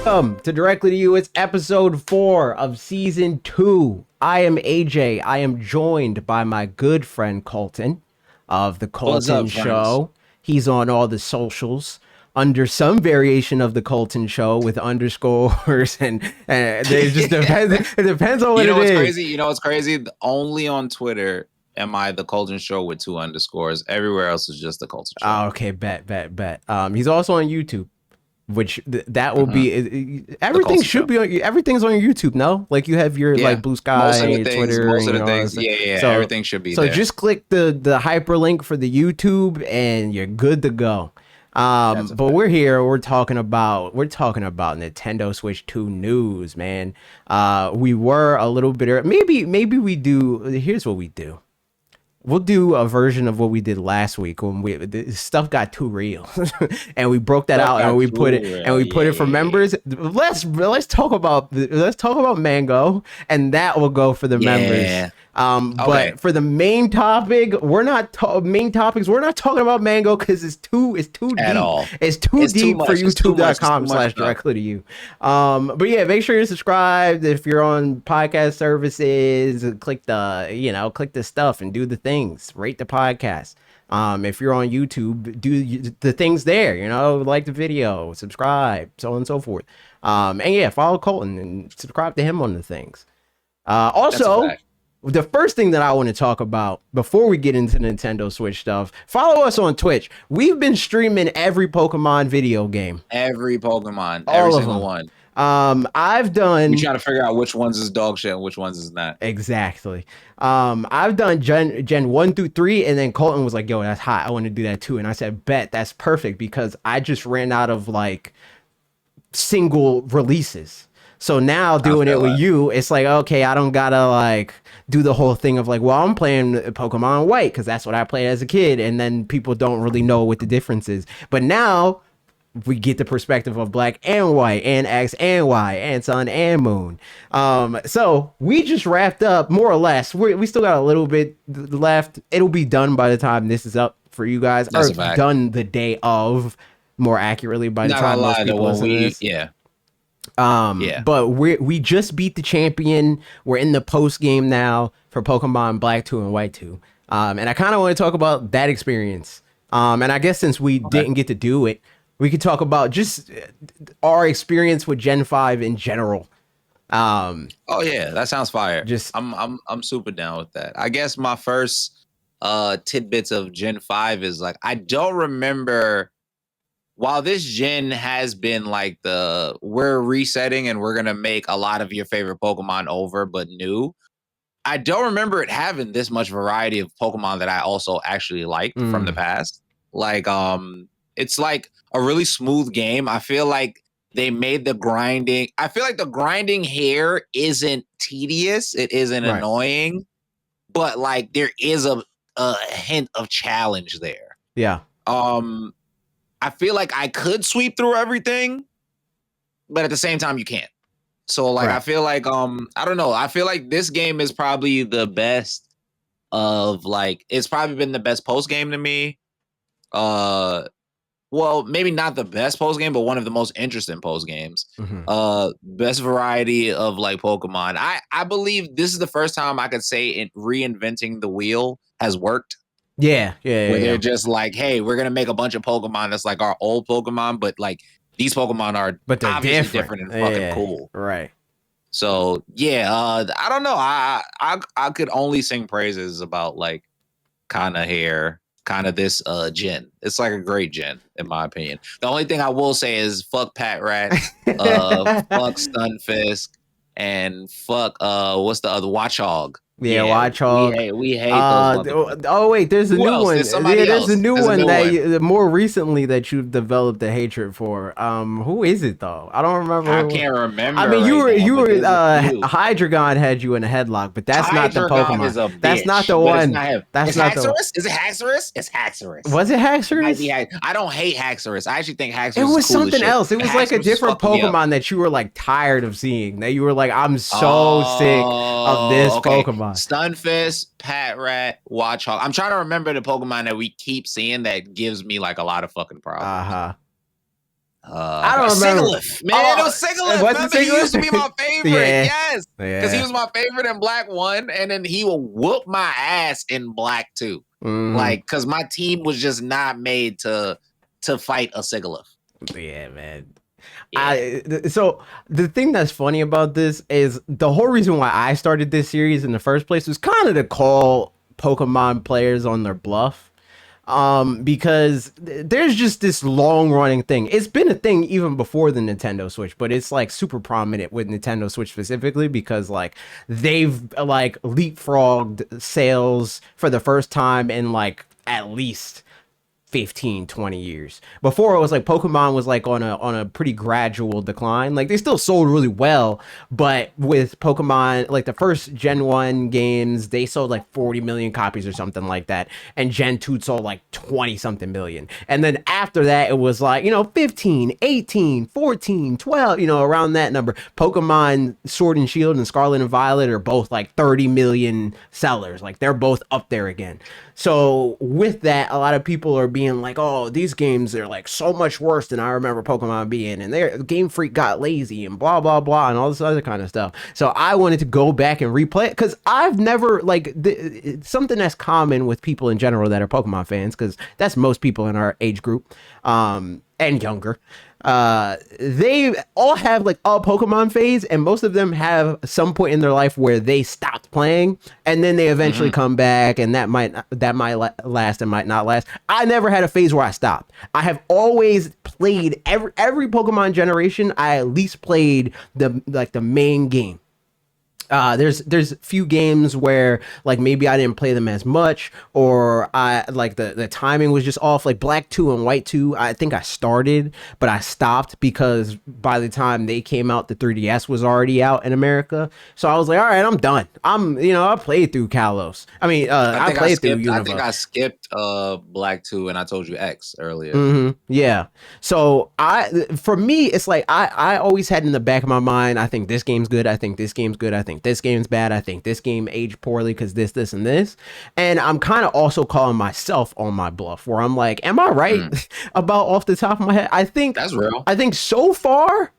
Welcome to Directly to You. It's episode 4 of season 2. I am AJ. I am joined by my good friend Colton of the What's Colton up, friends? Show. He's on all the socials under some variation of the Colton Show with underscores and it just depends. It depends on what You know it what's is. crazy? Only on Twitter am I the Colton Show with 2 underscores. Everywhere else is just the Colton Show. Oh, okay, bet. He's also on YouTube. Which that will Mm-hmm. be everything Colton should Show. be on everything's on your YouTube. No, like you have your Yeah, like Blue Sky and your Twitter most and of the all that things. stuff. Yeah. So Everything should be so there. just click the hyperlink for the YouTube and you're good to go. That's a But fact. we're here. We're talking about Nintendo Switch 2 news, man. We were a little bit maybe we do. Here's what we do. We'll do a version of what we did last week when the stuff got too real, and we broke that Stuff out got and we too put it real. for Yeah. members. Let's talk about Mango, and that will go for the members. Yeah. But Okay. for the main topic, we're not talking about Mango because it's too deep. At all. It's too It's too deep much. for It's too much. It's too much youtube.com/ stuff. directly to you. But yeah, make sure you're subscribed if you're on podcast services. Click the stuff and do the things. Rate the podcast. If you're on YouTube, do the things there. Like the video, subscribe, so on and so forth. And yeah, follow Colton and subscribe to him on the things. That's a Also, fact. the first thing that I want to talk about before we get into Nintendo Switch stuff, follow us on Twitch. We've been streaming every Pokemon video game. Every Pokemon, All every of single them. one. I've done We trying to figure out which ones is dog shit and which ones is not. exactly. I've done Gen 1 through 3, and then Colton was like, yo, that's hot. I want to do that too. And I said, bet, that's perfect because I just ran out of like single releases. So now doing it with you, it's like, okay, I don't gotta like do the whole thing of like, well, I'm playing Pokemon White because that's what I played as a kid, and then people don't really know what the difference is. But now we get the perspective of Black and White and X and Y and Sun and Moon. So we just wrapped up more or less. We still got a little bit left. It'll be done by the time this is up for you guys. That's or a fact. done the day of, more accurately, by the Not time gonna most lie, people though, when listen to this. yeah. But we just beat the champion. We're in the post game now for Pokemon Black 2 and White 2. And I kind of want to talk about that experience. And I guess since we didn't get to do it, we could talk about just our experience with Gen 5 in general. Oh yeah, that sounds fire. Just- I'm super down with that. I guess my first tidbits of Gen 5 is like I don't remember, while this gen has been like we're resetting and we're gonna make a lot of your favorite Pokemon over but new. I don't remember it having this much variety of Pokemon that I also actually liked from the past. Like it's like a really smooth game. I feel like they made the grinding. I feel like the grinding here isn't tedious. It isn't Right. annoying, but like there is a hint of challenge there. Yeah. I feel like I could sweep through everything, but at the same time you can't. So like Right. I feel like I don't know. I feel like this game is probably the best of like it's probably been the best post game to me. Well, maybe not the best post game, but one of the most interesting post games. Best variety of like Pokemon. I believe this is the first time I could say reinventing the wheel has worked. Yeah. Where they're just like, hey, we're gonna make a bunch of Pokemon that's like our old Pokemon, but like these Pokemon are But they're obviously different and fucking cool. Right. So yeah, I don't know. I could only sing praises about like kind of this gen. It's like a great gen in my opinion. The only thing I will say is fuck Pat Rat, fuck Stunfisk, and fuck what's the other Watchog. Yeah, Watchog. We hate those motherfuckers. Oh wait, there's a Who new else? one. There's somebody There's else. a new There's a one new that more recently that you've developed a hatred for. Who is it though? I don't remember. I can't remember. I mean, right you now, were but there's a few. Hydreigon had you in a headlock, but that's not the Hydreigon Pokemon. is a That's bitch, not the but one. it's not him. That's It's not the. Haxorus? Is it Haxorus? It's Haxorus. Was it Haxorus? I don't hate Haxorus. I actually think Haxorus It was is cool as something shit. else. It was like a Haxorus is different fucking me up. Pokemon that you were like tired of seeing. That you were like, I'm so sick of this Pokemon. Stunfisk, Patrat, Watchog. I'm trying to remember the Pokemon that we keep seeing that gives me like a lot of fucking problems. I don't remember. Sigalith, man. It was Sigalith. What's the Remember, he used to Sigalith? be my favorite. Yeah. Yes, because he Yeah. was my favorite in Black 1, and then he will whoop my ass in Black 2. Mhm. Like, because my team was just not made to fight a Sigalith. Yeah, man. Yeah. So the thing that's funny about this is the whole reason why I started this series in the first place was kind of to call Pokemon players on their bluff. Because there's just this long running thing. It's been a thing even before the Nintendo Switch, but it's like super prominent with Nintendo Switch specifically because like they've like leapfrogged sales for the first time in like at least 15, 20 years. Before it was like Pokemon was like on a pretty gradual decline. Like they still sold really well, but with Pokemon, like the first Gen 1 games, they sold like 40 million copies or something like that. And Gen 2 sold like 20 something million. And then after that, it was like, 15, 18, 14, 12, around that number. Pokemon Sword and Shield and Scarlet and Violet are both like 30 million sellers. Like they're both up there again. So with that, a lot of people are being like, "Oh, these games are like so much worse than I remember Pokemon being," and their Game Freak got lazy and blah blah blah and all this other kind of stuff. So I wanted to go back and replay it because I've never like it's something that's common with people in general that are Pokemon fans because that's most people in our age group, and younger. They all have like a Pokemon phase, and most of them have some point in their life where they stopped playing, and then they eventually come back, and that might last and might not last. I never had a phase where I stopped. I have always played every Pokemon generation. I at least played the main game. There's few games where like maybe I didn't play them as much or I like the timing was just off. Like Black 2 and White 2, I think I started, but I stopped because by the time they came out, the 3DS was already out in America. So I was like, all right, I'm done. I played through Kalos. I played through Unova. I think I skipped Black 2 and I told you X earlier. Yeah. So for me, it's like I always had in the back of my mind, I think this game's good. I think this game's good. I think this game's bad. I think this game aged poorly because this, and this. And I'm kind of also calling myself on my bluff where I'm like, am I right about off the top of my head? I think that's real. I think so far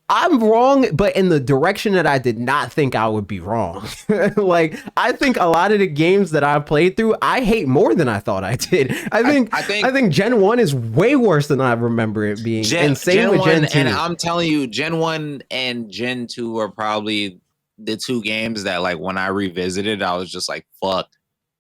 I'm wrong, but in the direction that I did not think I would be wrong. Like, I think a lot of the games that I played through, I hate more than I thought I did. I think Gen 1 is way worse than I remember it being. And same with Gen 2. And I'm telling you, Gen 1 and Gen 2 are probably the two games that, like, when I revisited, I was just like, fuck.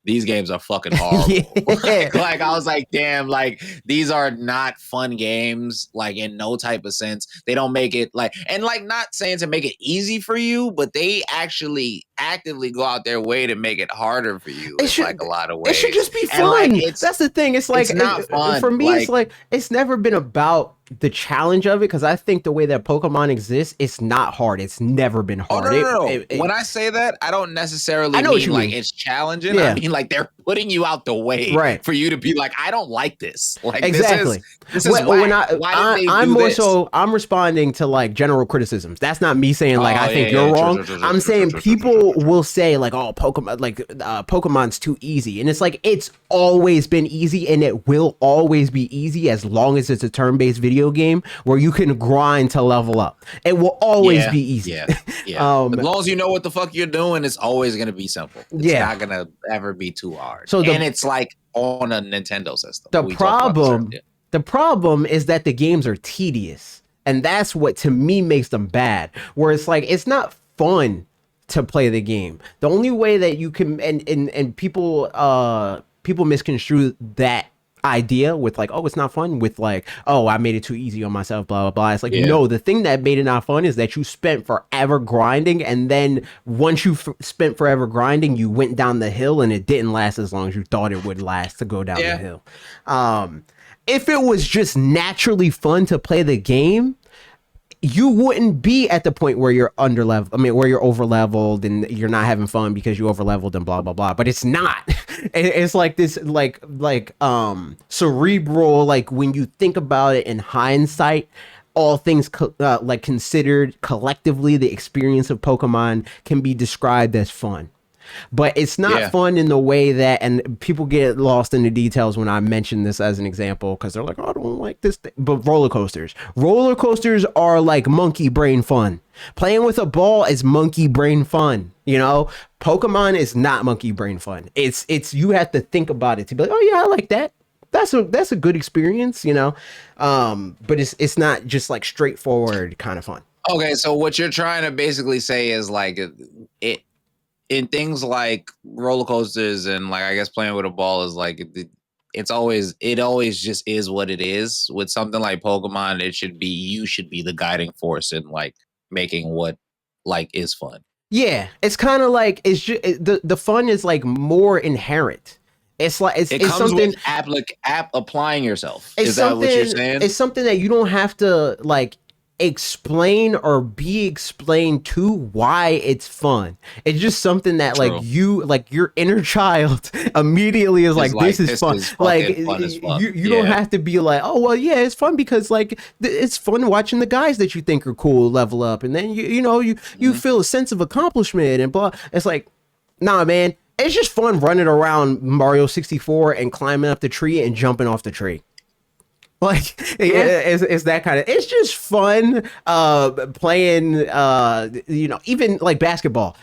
These games are fucking horrible. Yeah. like I was like, damn, like these are not fun games, like in no type of sense. They don't make it like, and like not saying to make it easy for you, but they actually actively go out their way to make it harder for you. It's like a lot of ways. It should just be fun. Like, that's the thing. It's like, it's not fun. For me, it's like, it's never been about the challenge of it because I think the way that Pokemon exists, it's not hard. It's never been hard. Oh, no. When I say that, I don't necessarily mean like it's challenging. Yeah. I mean like they're putting you out the way for you to be like, I don't like this. Like exactly. This is why I'm more so I'm responding to like general criticisms. That's not me saying like I think you're wrong. I'm saying people will say like, oh, Pokemon, like Pokemon's too easy, and it's like it's always been easy, and it will always be easy as long as it's a turn-based video game where you can grind to level up. It will always be easy. Yeah. As long as you know what the fuck you're doing, it's always gonna be simple. It's not gonna ever be too hard. So and it's like on a Nintendo system. The problem is that the games are tedious, and that's what to me makes them bad. Where it's like it's not fun to play the game. The only way that you can and people misconstrue that idea with like, oh, it's not fun with like, oh, I made it too easy on myself, blah blah blah. It's like, no, the thing that made it not fun is that you spent forever grinding, and then once you spent forever grinding, you went down the hill and it didn't last as long as you thought it would last to go down the hill. If it was just naturally fun to play the game, you wouldn't be at the point where you're under level. I mean, where you're over leveled and you're not having fun because you over leveled and blah blah blah. But it's not. It's like this, like cerebral. Like when you think about it in hindsight, all things like considered collectively, the experience of Pokemon can be described as fun. But it's not Yeah. fun in the way that, and people get lost in the details when I mention this as an example because they're like, oh, I don't like this thing. But roller coasters are like monkey brain fun. Playing with a ball is monkey brain fun. You know, Pokemon is not monkey brain fun. It's you have to think about it to be like, oh yeah, I like that. That's a good experience, you know. But it's not just like straightforward kind of fun. Okay, so what you're trying to basically say is like it in things like roller coasters and like I guess playing with a ball is like it always just is what it is. With something like Pokemon, you should be the guiding force in like making what like is fun. Yeah, it's kind of like it's just the fun is like more inherent. It's like It it's comes with something applying yourself. it's Is that what you're something saying? it's something that you don't have to like explain or be explained to why it's fun. It's just something that like True. you like your inner child immediately is like this is fun. Like fun as fuck. you don't have to be like, oh well yeah, it's fun because like it's fun watching the guys that you think are cool level up, and then you feel a sense of accomplishment and blah. It's like, nah man, it's just fun running around Mario 64 and climbing up the tree and jumping off the tree. Like it's that kind of, it's just fun playing even like basketball,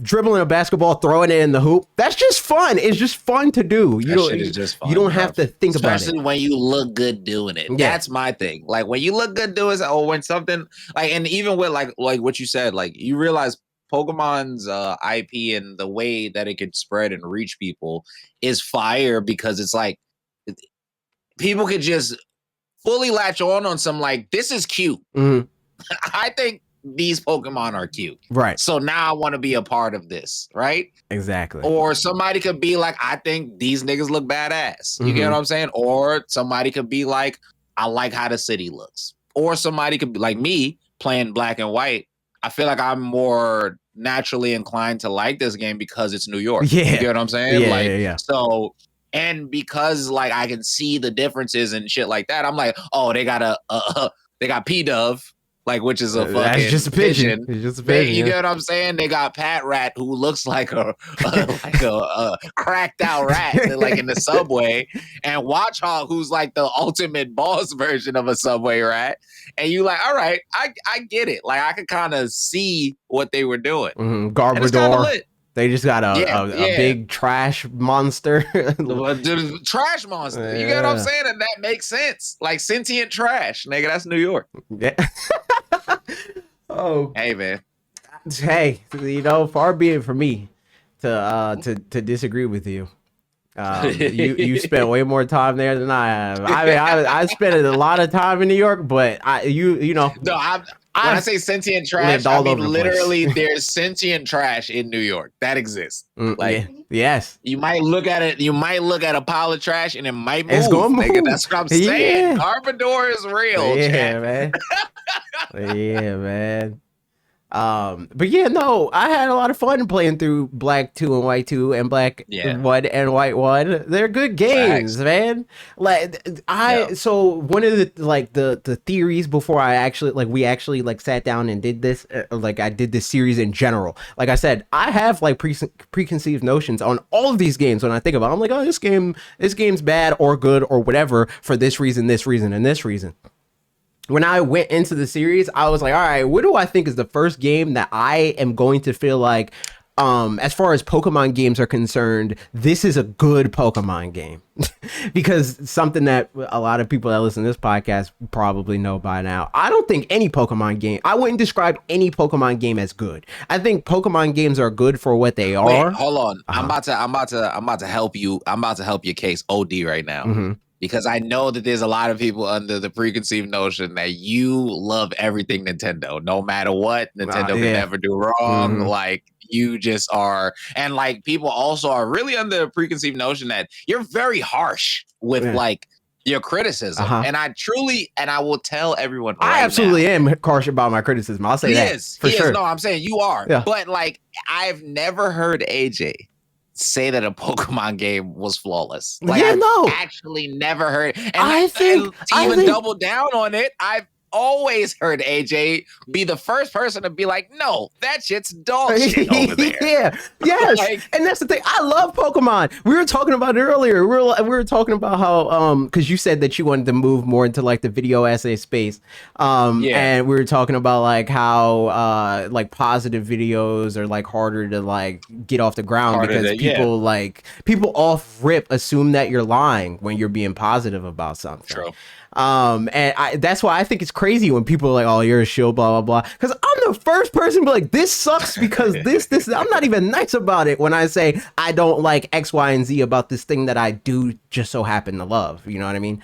dribbling a basketball, throwing it in the hoop. That's just fun. It's just fun to do. Shit is just fun, you don't have to think about it. Especially when you look good doing it. Yeah. That's my thing. Like when you look good doing it, or when something like, and even with like what you said, like you realize Pokemon's IP and the way that it could spread and reach people is fire, because it's like people could just fully latch on some like, this is cute. Mhm. I think these Pokemon are cute. Right. So now I want to be a part of this, right? Exactly. Or somebody could be like, I think these niggas look badass. You get what I'm saying? Or somebody could be like, I like how the city looks. Or somebody could be like me playing black and white. I feel like I'm more naturally inclined to like this game because it's New York. Yeah. You get what I'm saying? Yeah, like, yeah. So, and because like I can see the differences and shit like that, I'm like, oh, they got they got P-Dove, like, which is a fucking That's just a pigeon. It's just a pigeon. You get what I'm saying? They got Pat Rat, who looks like a cracked out rat, like in the subway, and Watch Hog, who's like the ultimate boss version of a subway rat. And you like, all right, I get it. Like I could kind of see what they were doing. Garbodor. They just got a big trash monster. Trash monster. You get what I'm saying? And that makes sense. Like sentient trash. Nigga, that's New York. Yeah. Oh. Hey, man. Hey, far be it from me to disagree with you. You spent way more time there than I have. I mean, I spent a lot of time in New York, but When I say sentient trash, I mean literally there's sentient trash in New York that exists. Yes. You might look at it, you might look at a pile of trash and it might move. It's gonna move. Nigga, that's what I'm saying. Garbodor is real. Yeah, man. Yeah, man. But yeah, no, I had a lot of fun playing through Black 2 and White 2 and Black 1 and White 1. They're good games, man. Like so one of the theories before we actually sat down and did this, I did this series in general. Like I said, I have like preconceived notions on all of these games. When I think about it, I'm like, oh, this game's bad or good or whatever for this reason, and this reason. When I went into the series, I was like, all right, what do I think is the first game that I am going to feel like, as far as Pokemon games are concerned, this is a good Pokemon game? Because something that a lot of people that listen to this podcast probably know by now. I don't think any Pokemon game, I wouldn't describe any Pokemon game as good. I think Pokemon games are good for what they are. Wait, hold on. I'm about to help you. I'm about to help your case OD right now. Because I know that there's a lot of people under the preconceived notion that you love everything Nintendo, no matter what. Nintendo can never do wrong. Like you just are, and like people also are really under the preconceived notion that you're very harsh with like your criticism. And I will tell everyone right I absolutely now, am harsh about my criticism. I'll say that for sure. No, I'm saying you are. Yeah. But like I've never heard AJ say that a Pokemon game was flawless. Like I've actually never heard. And I think double down on it, always heard AJ be the first person to be like, no, that shit's dog shit over there. Yeah, yes, Like, and that's the thing. I love Pokemon. We were talking about it earlier. We were talking about how because you said that you wanted to move more into like the video essay space, Yeah. and we were talking about like how like positive videos are like harder to like get off the ground Harder because to- yeah. people off rip assume that you're lying when you're being positive about something. True. And that's why I think it's crazy when people are like, "Oh, you're a shill," blah blah blah. Because I'm the first person to be like, "This sucks because this." I'm not even nice about it when I say I don't like X, Y, and Z about this thing that I do just so happen to love. You know what I mean?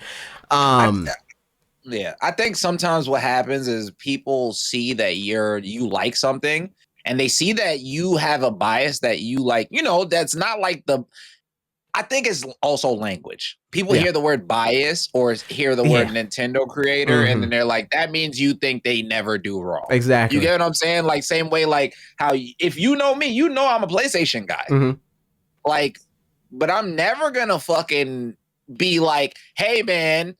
Yeah, I think sometimes what happens is people see that you like something, and they see that you have a bias that you like. That's not like the. I think it's also language. People hear the word bias or hear the word Nintendo creator, and then they're like, that means you think they never do wrong. Exactly. You get what I'm saying? Like, same way, like how if you know me, you know I'm a PlayStation guy. Like, but I'm never gonna fucking be like, hey man,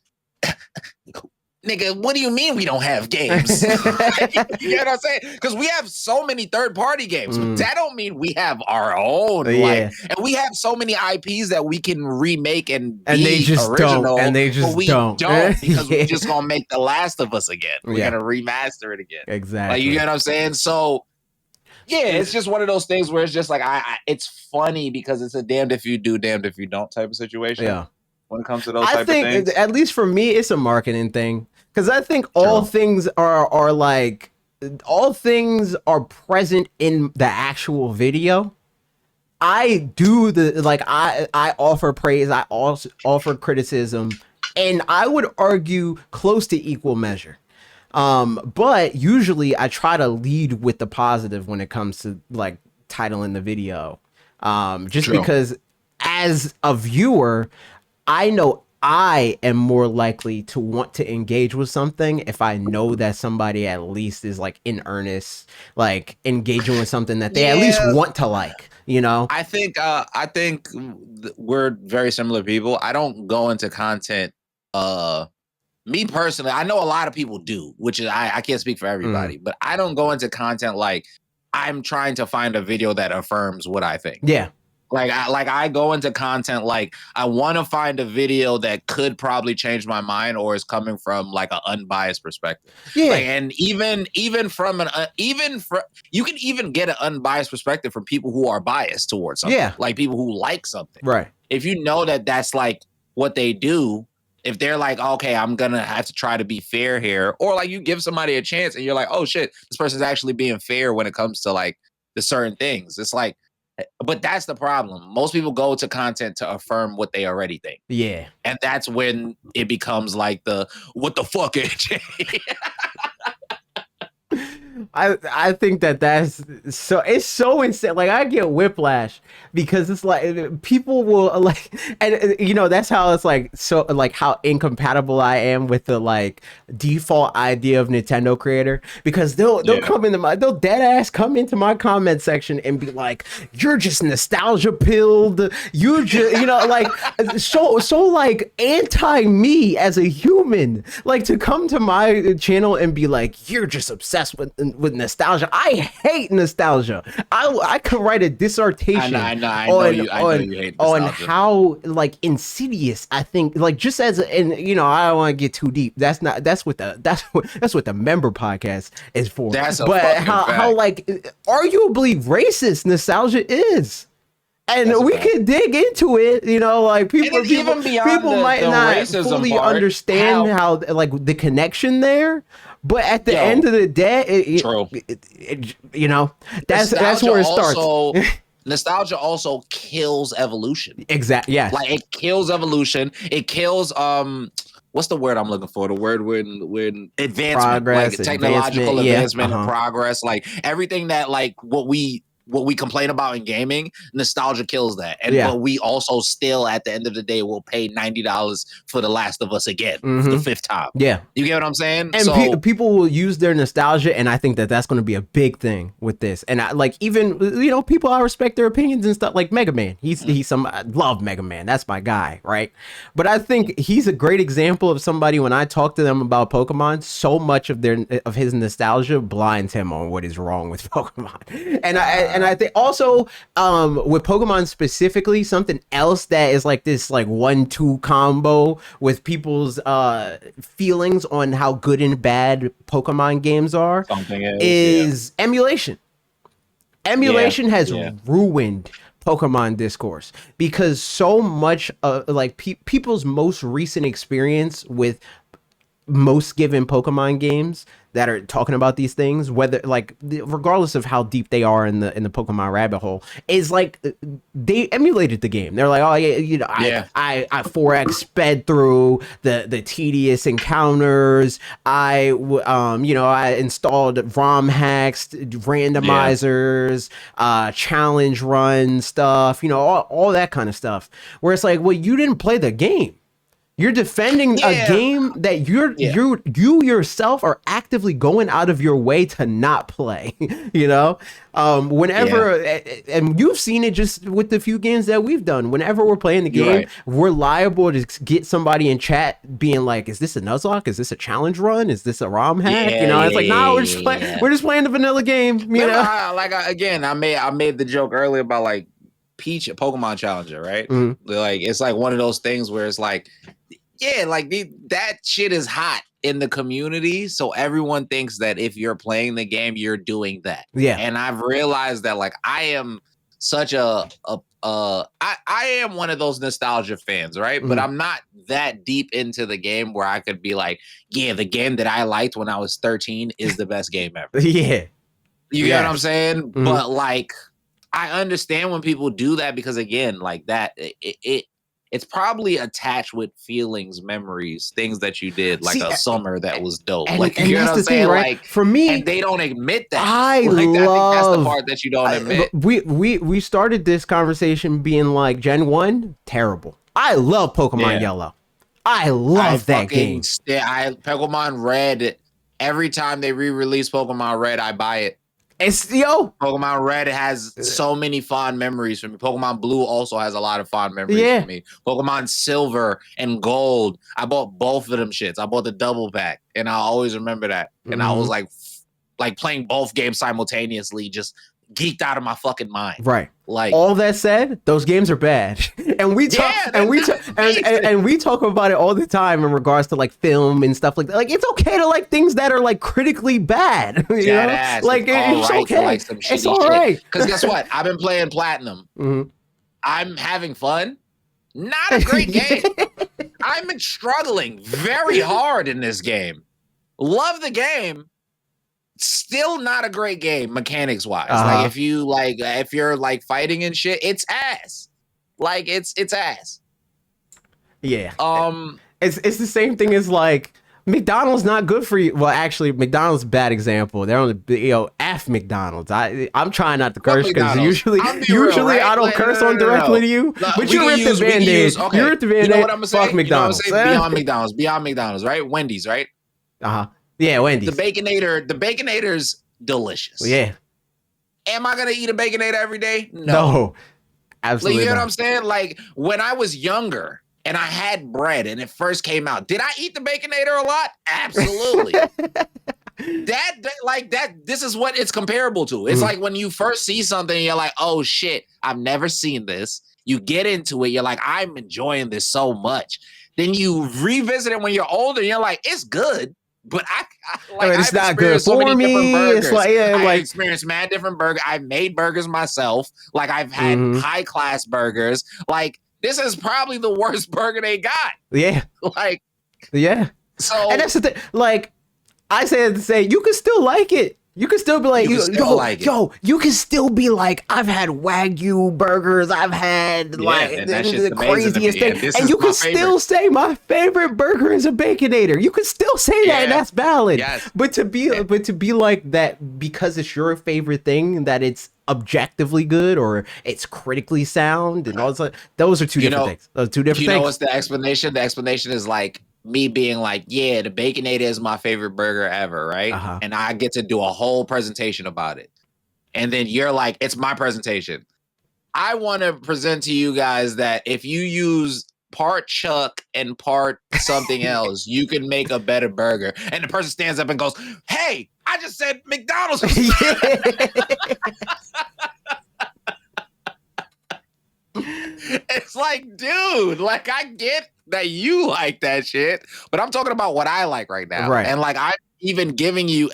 nigga, what do you mean we don't have games? You know what I'm saying? Because we have so many third-party games, but that don't mean we have our own. Like, and we have so many IPs that we can remake and they just original, don't. And they just but we don't because we're just gonna make The Last of Us again. We're gonna remaster it again. Exactly. Like, you get what I'm saying? So yeah, it's just one of those things where it's just like it's funny because it's a damned if you do, damned if you don't type of situation. Yeah. When it comes to those type of things. At least for me, it's a marketing thing. Because I think all things are like, all things are present in the actual video. I do I offer praise, I also offer criticism, and I would argue close to equal measure. But usually I try to lead with the positive when it comes to like titling the video. Just because as a viewer, I know I am more likely to want to engage with something if I know that somebody at least is like in earnest, like engaging with something that they at least want to like, you know? I think we're very similar people. I don't go into content. Me personally, I know a lot of people do, which is I can't speak for everybody, but I don't go into content like I'm trying to find a video that affirms what I think. Yeah. Like I go into content like I want to find a video that could probably change my mind or is coming from like an unbiased perspective. Yeah, and even from you can even get an unbiased perspective from people who are biased towards something. Yeah, like people who like something. Right. If you know that that's like what they do, if they're like, okay, I'm gonna have to try to be fair here, or like you give somebody a chance and you're like, oh shit, this person's actually being fair when it comes to like the certain things. It's like. But that's the problem. Most people go to content to affirm what they already think. Yeah. And that's when it becomes like what the fuck, AJ? I think that's so, it's so insane. Like I get whiplash because it's like people will like, and you know, that's how it's like, so like how incompatible I am with the like default idea of Nintendo creator, because they'll come they'll dead ass come into my comment section and be like, you're just nostalgia pilled. You just, you know, like so like anti me as a human, like to come to my channel and be like, you're just obsessed with nostalgia. I hate nostalgia. I could write a dissertation I know you hate nostalgia. On how like insidious I think, like just as and you know, I don't want to get too deep. That's what the member podcast is for. But how like arguably racist nostalgia is. And we can dig into it, you know, like people might not fully understand how like the connection there, but at the end of the day, you know, that's where it starts. Nostalgia also kills evolution. Exactly. Yeah. Like it kills evolution. It kills what's the word I'm looking for? The word when advancement, progress, like technological advancement, and progress, like everything that like what we what we complain about in gaming, nostalgia kills that. And Yeah. but we also still at the end of the day will pay $90 for The Last of Us again for the 5th time. Yeah. You get what I'm saying? And So people will use their nostalgia, and I think that that's going to be a big thing with this. And I like, even, you know, people, I respect their opinions and stuff, like Mega Man. I love Mega Man. That's my guy, right? But I think he's a great example of somebody, when I talk to them about Pokemon, so much of his nostalgia blinds him on what is wrong with Pokemon. And I think also with Pokemon specifically, something else that is like this like 1-2 combo with people's feelings on how good and bad Pokemon games are is emulation. Emulation has ruined Pokemon discourse, because so much like people's most recent experience with most given Pokemon games that are talking about these things, whether like regardless of how deep they are in the Pokemon rabbit hole, is like they emulated the game. They're like, oh yeah, you know, I 4x sped through the tedious encounters. I installed ROM hacks, randomizers, challenge run stuff, you know, all that kind of stuff. Where it's like, well, you didn't play the game. You're defending a game that you yourself are actively going out of your way to not play, you know? Whenever, and you've seen it just with the few games that we've done, whenever we're playing the game, we're liable to get somebody in chat being like, is this a Nuzlocke? Is this a challenge run? Is this a ROM hack? You know, it's like, no, we're just playing the vanilla game, you know? I made the joke earlier about like Peach, a Pokemon Challenger, right? Like, it's like one of those things where it's like, yeah, like that shit is hot in the community. So everyone thinks that if you're playing the game, you're doing that. Yeah. And I've realized that like I am such I am one of those nostalgia fans, right? But I'm not that deep into the game where I could be like, yeah, the game that I liked when I was 13 is the best game ever. Yeah. You get what I'm saying? But like, I understand when people do that, because again, like that, it's probably attached with feelings, memories, things that you did, like a summer that was dope. Like, you know what I'm saying? Right? Like, for me, and they don't admit that. I think that's the part that you don't admit. We started this conversation being like, Gen 1, terrible. I love Pokemon Yellow. I love that game. Pokemon Red, every time they re-release Pokemon Red, I buy it. Pokemon Red has so many fond memories for me. Pokemon Blue also has a lot of fond memories for me. Pokemon Silver and Gold, I bought both of them shits. I bought the double pack, and I always remember that. And I was like playing both games simultaneously, just geeked out of my fucking mind. Right. Like, all that said, those games are bad, and we talk and we talk about it all the time in regards to like film and stuff like that. Like, it's okay to like things that are like critically bad. You know? Like, it's okay. Like some it's all right. Because guess what? I've been playing Platinum. I'm having fun. Not a great game. I'm struggling very hard in this game. Love the game. Still not a great game mechanics wise. Like, if you're like fighting and shit, it's ass. Like, it's ass. Yeah. It's the same thing as like McDonald's not good for you. Well, actually, McDonald's bad example. They're on the F McDonald's. I'm trying not to curse because usually I don't curse on directly to you. But you ripped the Band-Aid. You ripped the Band-Aid. You know what I'm gonna say? Fuck McDonald's. Beyond McDonald's. Beyond McDonald's, right? Wendy's, right? Yeah, Wendy's. The Baconator's delicious. Yeah. Am I gonna eat a Baconator every day? No. Absolutely. Like, you know what I'm saying? Like, when I was younger and I had bread and it first came out, did I eat the Baconator a lot? Absolutely. This is what it's comparable to. It's like when you first see something, you're like, oh shit, I've never seen this. You get into it, you're like, I'm enjoying this so much. Then you revisit it when you're older, and you're like, it's good. But it's not good so for me. It's like, I've experienced mad different burgers. I've made burgers myself. Like, I've had high class burgers. Like, this is probably the worst burger they got. Yeah. Like, yeah. So, and that's the thing. Like, I say to say, you can still like it. You can still be like, you can still be like, I've had Wagyu burgers, I've had the craziest thing, and you can still say my favorite burger is a Baconator. You can still say that, and that's valid. Yes. But to be like that because it's your favorite thing, that it's objectively good or it's critically sound and all that. Those are two different things. Those are two different things. What's the explanation? The explanation is like me being like, yeah, the Baconator is my favorite burger ever, right? And I get to do a whole presentation about it. And then you're like, it's my presentation. I want to present to you guys that if you use part chuck and part something else, you can make a better burger. And the person stands up and goes, hey, I just said McDonald's. It's like, dude, like I get that you like that shit, but I'm talking about what I like right now. Right. And like I'm even giving you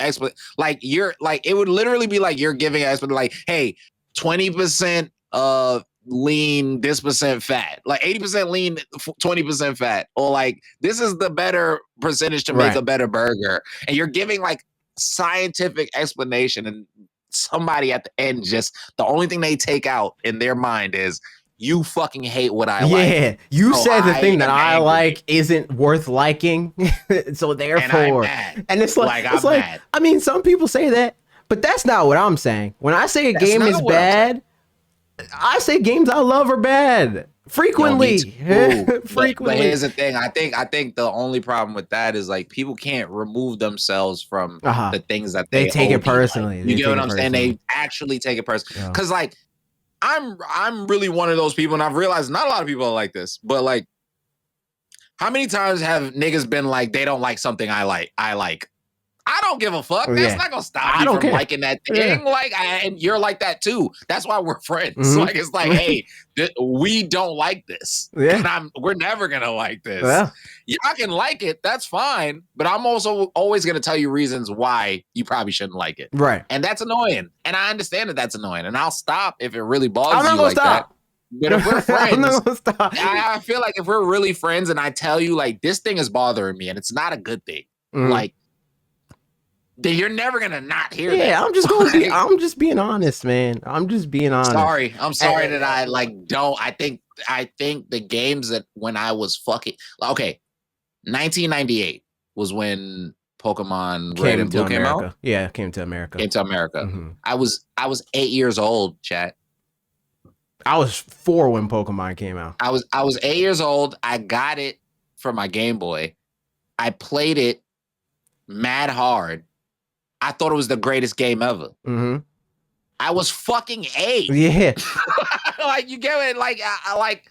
like you're like it would literally be like you're giving like, hey, 20% lean, this percent fat, like 80% lean, 20% fat, or like this is the better percentage to make a better burger. And you're giving like scientific explanation, and somebody at the end just the only thing they take out in their mind is you fucking hate what I like. Yeah, you said the thing that I like isn't worth liking, so therefore, and it's like, I mean, some people say that, but that's not what I'm saying. When I say a game is bad, I say games I love are bad frequently. Frequently. But here's the thing. I think the only problem with that is like people can't remove themselves from the things that they take it personally. Like. You get what I'm saying? They actually take it personally. Because like I'm really one of those people, and I've realized not a lot of people are like this, but like how many times have niggas been like they don't like something I like? I don't give a fuck. That's not gonna stop me from liking that thing. Like, and you're like that too. That's why we're friends. Like, it's like, hey, we don't like this. And we're never gonna like this. Y'all can like it. That's fine. But I'm also always gonna tell you reasons why you probably shouldn't like it. Right. And that's annoying. And I understand that that's annoying. And I'll stop if it really bothers you like that. But if we're friends, I feel like if we're really friends and I tell you like this thing is bothering me and it's not a good thing, like. Then you're never gonna not hear that. Yeah, I'm just gonna be. I'm just being honest, man. I'm just being honest. I'm sorry that I like don't. I think the games that when I was fucking 1998 was when Pokemon Red and Blue came out. Yeah, came to America. I was 8 years old, chat. I was 4 when Pokemon came out. I was 8 years old. I got it for my Game Boy. I played it mad hard. I thought it was the greatest game ever. I was fucking 8. Yeah. Like, you get it? Like, I like,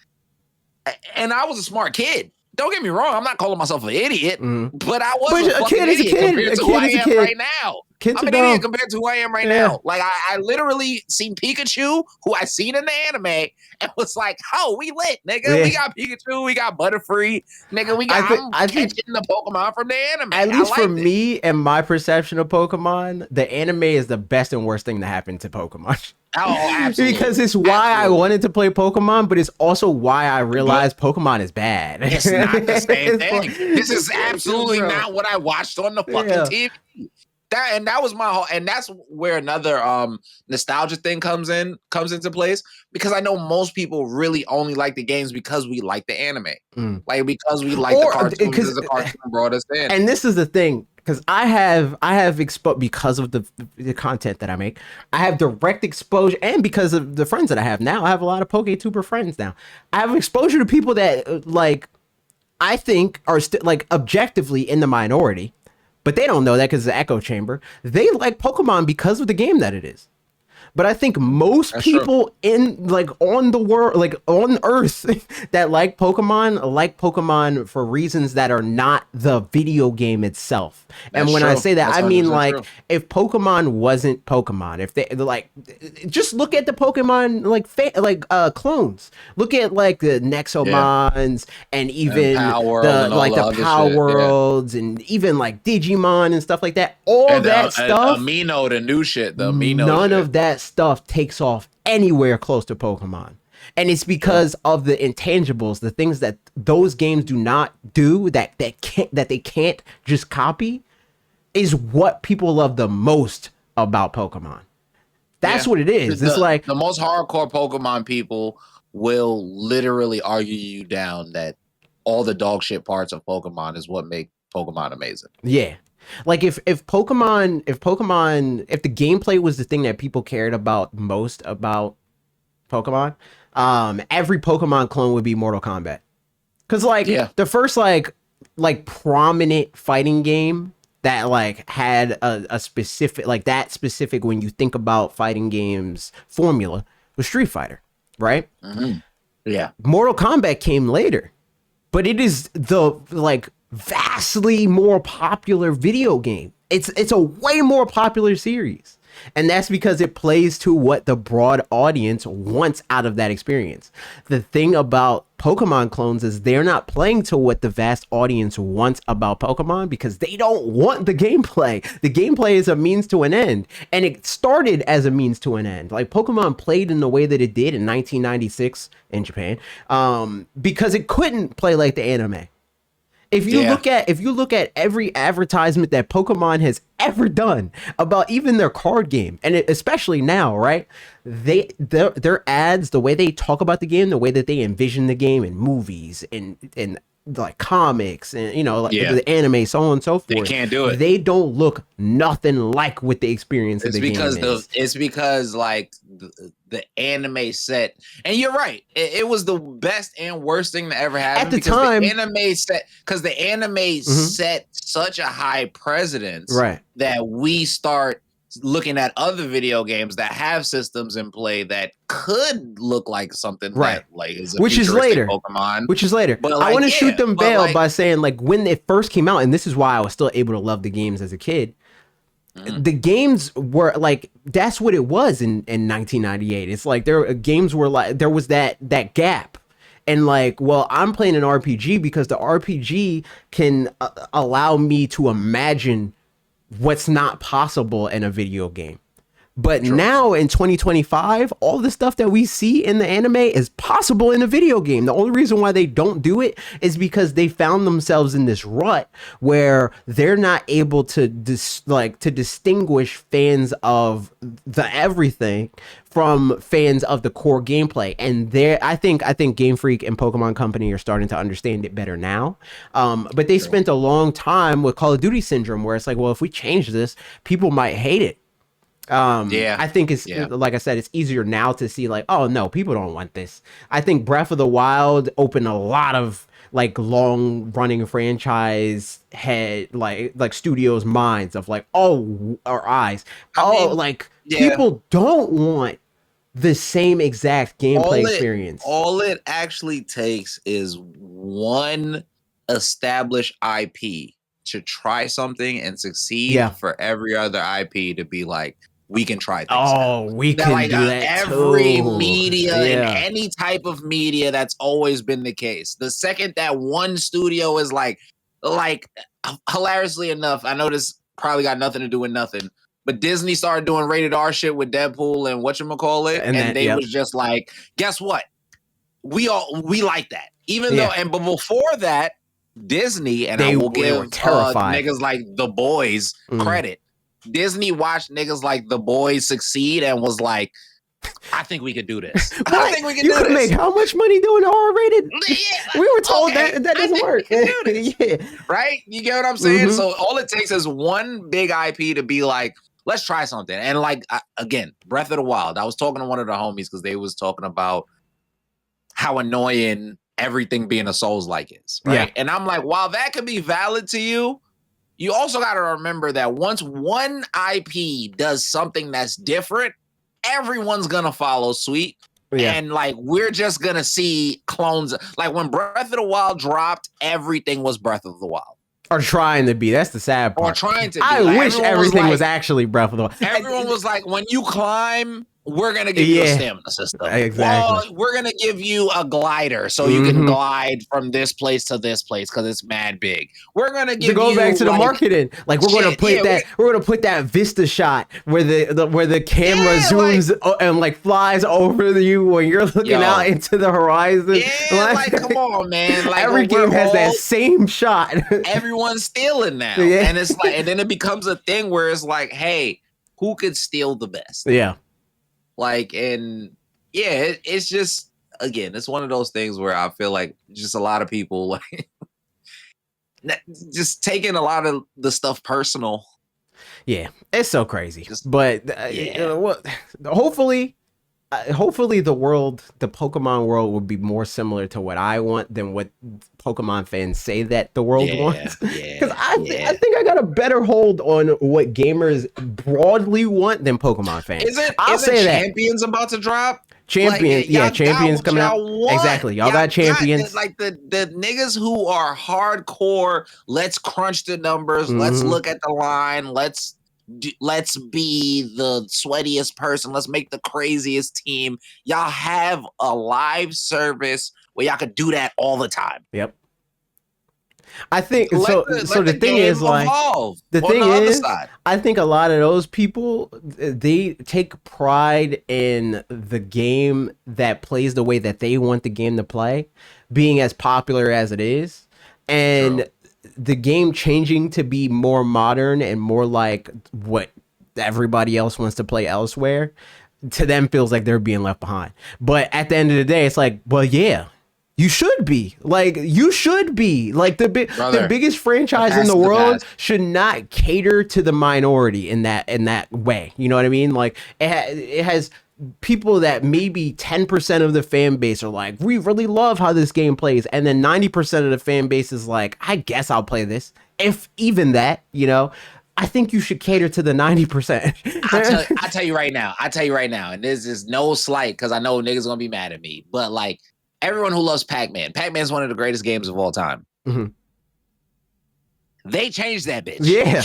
and I was a smart kid. Don't get me wrong. I'm not calling myself an idiot, but I was a fucking idiot compared to who I am right now. I'm an idiot compared to who I am right now. Like, I literally seen Pikachu, who I seen in the anime, and was like, oh, we lit, nigga. We got Pikachu, we got Butterfree, nigga. I'm catching the Pokemon from the anime. At least for me and my perception of Pokemon, the anime is the best and worst thing to happen to Pokemon. Oh, absolutely. Because it's why I wanted to play Pokemon, but it's also why I realized Pokemon is bad. It's not the same thing. This is absolutely not what I watched on the fucking TV. That was my whole, and that's where another nostalgia thing comes into place, because I know most people really only like the games because we like the anime, like because we like the cartoon because the cartoon brought us in. And this is the thing, because I have exposed, because of the content that I make, I have direct exposure, and because of the friends that I have now, I have a lot of PokeTuber friends now. I have exposure to people that like I think are like objectively in the minority. But they don't know that because it's an echo chamber. They like Pokemon because of the game that it is. But I think most people in like on the world, like on Earth, that like Pokemon for reasons that are not the video game itself. And when I say that, I mean like if Pokemon wasn't Pokemon, if they like, just look at the Pokemon like clones. Look at like the Nexomons and even the Power Worlds and even like Digimon and stuff like that. All that stuff. Amino, the new shit. The Amino. None of that stuff takes off anywhere close to Pokemon, and it's because of the intangibles, the things that those games do not do, that they can't just copy, is what people love the most about Pokemon. That's what it is. It's like the most hardcore Pokemon people will literally argue you down that all the dog shit parts of Pokemon is what make Pokemon amazing. Yeah. Like if the gameplay was the thing that people cared about most about Pokemon, every Pokemon clone would be Mortal Kombat. Cause like Yeah. the first like prominent fighting game that like had a specific like that specific when you think about fighting games formula was Street Fighter, right? Mm-hmm. Yeah. Mortal Kombat came later, but it is the like vastly more popular video game. It's a way more popular series. And that's because it plays to what the broad audience wants out of that experience. The thing about Pokemon clones is they're not playing to what the vast audience wants about Pokemon because they don't want the gameplay. The gameplay is a means to an end. And it started as a means to an end. Like Pokemon played in the way that it did in 1996 in Japan because it couldn't play like the anime. If you look at every advertisement that Pokemon has ever done about even their card game, and especially now, right? Their ads, the way they talk about the game, the way that they envision the game in movies and like comics and like Yeah. the anime, so on and so They forth. can't do it. They don't look nothing like what the experience of It's the because game is. it's because like the anime set, and you're right. It was the best and worst thing that ever happened At the because time, the anime set set such a high precedence right? that we start looking at other video games that have systems in play that could look like something Right. that like is a Which is futuristic later. Pokemon. Which is later. But I like, want to yeah, shoot them but bail like, by saying like when it first came out, and this is why I was still able to love the games as a kid. The games were like that's what it was in 1998. It's like games were like there was that gap. And like, well, I'm playing an RPG because the RPG can allow me to imagine what's not possible in a video game. But now in 2025, all the stuff that we see in the anime is possible in a video game. The only reason why they don't do it is because they found themselves in this rut where they're not able to to distinguish fans of the everything from fans of the core gameplay. And I think Game Freak and Pokemon Company are starting to understand it better now. But they spent a long time with Call of Duty syndrome where it's like, well, if we change this, people might hate it. I think it's like I said, it's easier now to see like, oh no, people don't want this. I think Breath of the Wild opened a lot of like long running franchise head like studios minds of like, oh, our eyes. People don't want the same exact gameplay experience. All it actually takes is one established IP to try something and succeed for every other IP to be like, we can try things. Oh, we can do that every too. media and any type of media, that's always been the case. The second that one studio is like hilariously enough, I know this probably got nothing to do with nothing, but Disney started doing rated R shit with Deadpool and whatchamacallit, and they was just like, guess what? We like that. Even though, but before that, Disney, and I will give niggas like The Boys credit. Disney watched niggas like The Boys succeed and was like, I think we could do this. I think we can do this. You could make how much money doing R-rated? We were told that doesn't work. Right? You get what I'm saying? So all it takes is one big IP to be like, let's try something. And like, again, Breath of the Wild. I was talking to one of the homies because they was talking about how annoying everything being a Souls-like is, right? And I'm like, while that could be valid to you, you also got to remember that once one IP does something that's different, everyone's gonna follow suit. And like, we're just gonna see clones. Like when Breath of the Wild dropped, everything was Breath of the Wild. Or trying to be. That's the sad part. Or trying to be. I wish everything was actually Breath of the Wild. Everyone was like, when you climb, we're going to give you a stamina system. Exactly. Well, we're going to give you a glider so you can glide from this place to this place because it's mad big. We're going to give you... go back to the marketing. Like, we're going to put we're going to put that Vista shot where the camera zooms and like flies over you when you're looking out into the horizon. Yeah, come on, man. Like, every game has that same shot. Everyone's stealing now. And it's like, and then it becomes a thing where it's like, hey, who could steal the best? Yeah. Like, and it's just, again, it's one of those things where I feel like just a lot of people like just taking a lot of the stuff personal. Yeah, it's so crazy. Just But yeah. well, hopefully, hopefully the Pokemon world would be more similar to what I want than what Pokemon fans say that the world Yeah, wants. Because yeah, I yeah. think I got a better hold on what gamers broadly want than Pokemon fans. I'll Isn't say that. Champions about to drop? Like Champions, yeah, y'all got Champions what coming out. y'all want. Exactly, y'all Y'all got got Champions. the niggas who are hardcore. Let's crunch the numbers. Let's Mhm. look at the line. Let's be the sweatiest person. Let's make the craziest team. Y'all have a live service where y'all could do that all the time. Yep. I think Let so. the So let the the thing game is, like, evolve the on thing the other is, side. I think a lot of those people, they take pride in the game that plays the way that they want the game to play, being as popular as it is, True. and the game changing to be more modern and more like what everybody else wants to play elsewhere. To them, feels like they're being left behind. But at the end of the day, it's like, well, yeah, you should be. Like, you should be. Like, the Brother, biggest the franchise in past the is the world past. should not cater to the minority in that way. You know what I mean? Like, it has people that maybe 10% of the fan base are like, we really love how this game plays, and then 90% of the fan base is like, I guess I'll play this, if even that, you know. I think you should cater to the 90%. I tell you right now. I tell you right now, and this is no slight because I know niggas gonna be mad at me. But like everyone who loves Pac-Man, Pac-Man is one of the greatest games of all time. Mhm. They changed that bitch. Yeah.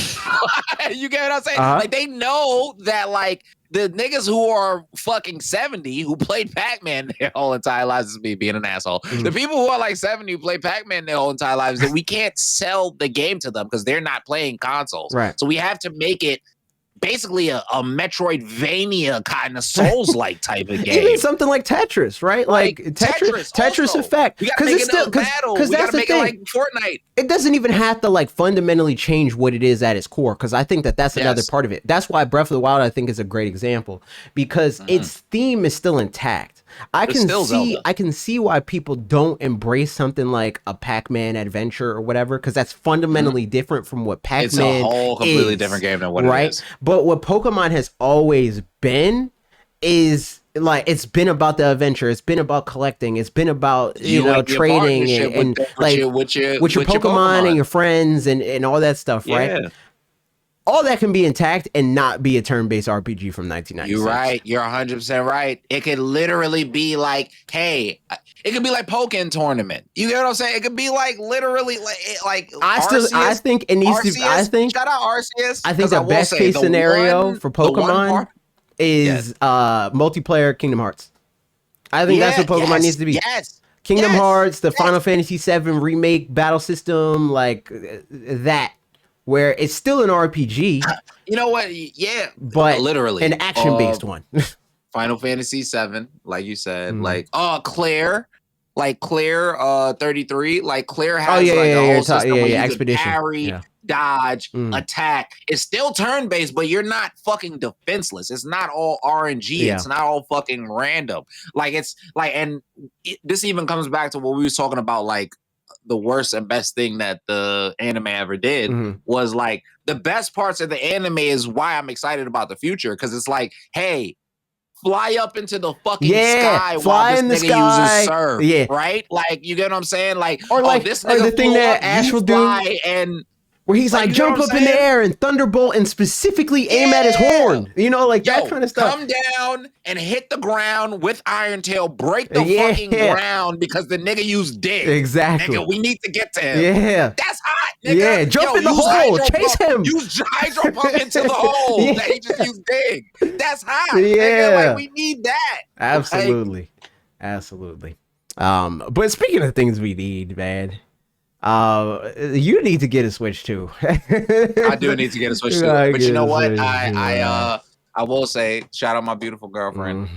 You get what I'm saying? Uh-huh. Like they know that like the niggas who are fucking 70 who played Pac-Man their whole entire lives, is me being an asshole. The people who are like 70 who play Pac-Man their whole entire lives, that we can't sell the game to them because they're not playing consoles. Right. So we have to make it basically a Metroidvania kind of Souls-like type of game. Even something like Tetris, right? Like Tetris also. Effect. We gotta make it a battle. We that's gotta the make thing. it like Fortnite. It doesn't even have to like fundamentally change what it is at its core, because I think that that's another Yes. part of it. That's why Breath of the Wild, I think, is a great example, because its theme is still intact. I It's can still see Zelda. I can see why people don't embrace something like a Pac-Man adventure or whatever, because that's fundamentally different from what Pac-Man It's a whole completely is, different game than what right? it is. But what Pokemon has always been is like, it's been about the adventure, it's been about collecting, it's been about, you know, And your trading partnership and with with your with Pokemon and your friends and all that stuff, right? Yeah. All that can be intact and not be a turn-based RPG from 1996. You're right. You're 100% right. It could literally be like, hey, it could be like Pokken tournament. You get what I'm saying? It could be like literally like I think it needs to. I think shout out Arceus. I think the best case scenario for the one Pokemon part, is multiplayer Kingdom Hearts. I think that's what Pokemon needs to be. Yes. Kingdom Hearts, the Final Fantasy VII remake battle system, like that, where it's still an RPG. You know what? Yeah, but literally an action-based one. Final Fantasy VII, like you said, like Claire, like Claire 33, like Claire has like a whole system where you Expedition. can parry, dodge, attack. It's still turn-based, but you're not fucking defenseless. It's not all RNG. It's not all fucking random. Like it's like, and this even comes back to what we was talking about, like the worst and best thing that the anime ever did was like the best parts of the anime is why I'm excited about the future, because it's like, hey, fly up into the fucking sky fly while in this the nigga sky. uses surf, Yeah, right? Like, you get what I'm saying? Like, or like this nigga the thing that Ash will do, and where he's like jump up in the air and thunderbolt and specifically aim at his horn, you know, like that kind of stuff. Come down and hit the ground with Iron Tail, break the fucking ground because the nigga used dig. Exactly. Nigga, we need to get to him. Yeah. That's hot, nigga. Yeah, jump in the hole, chase him. Use hydro pump into the hole that he just used dig. That's hot. Yeah. Nigga. Like, we need that. Absolutely. Like, absolutely. But speaking of things we need, man, you need to get a Switch too. I do need to get a Switch too. But you know what? I will say, shout out my beautiful girlfriend.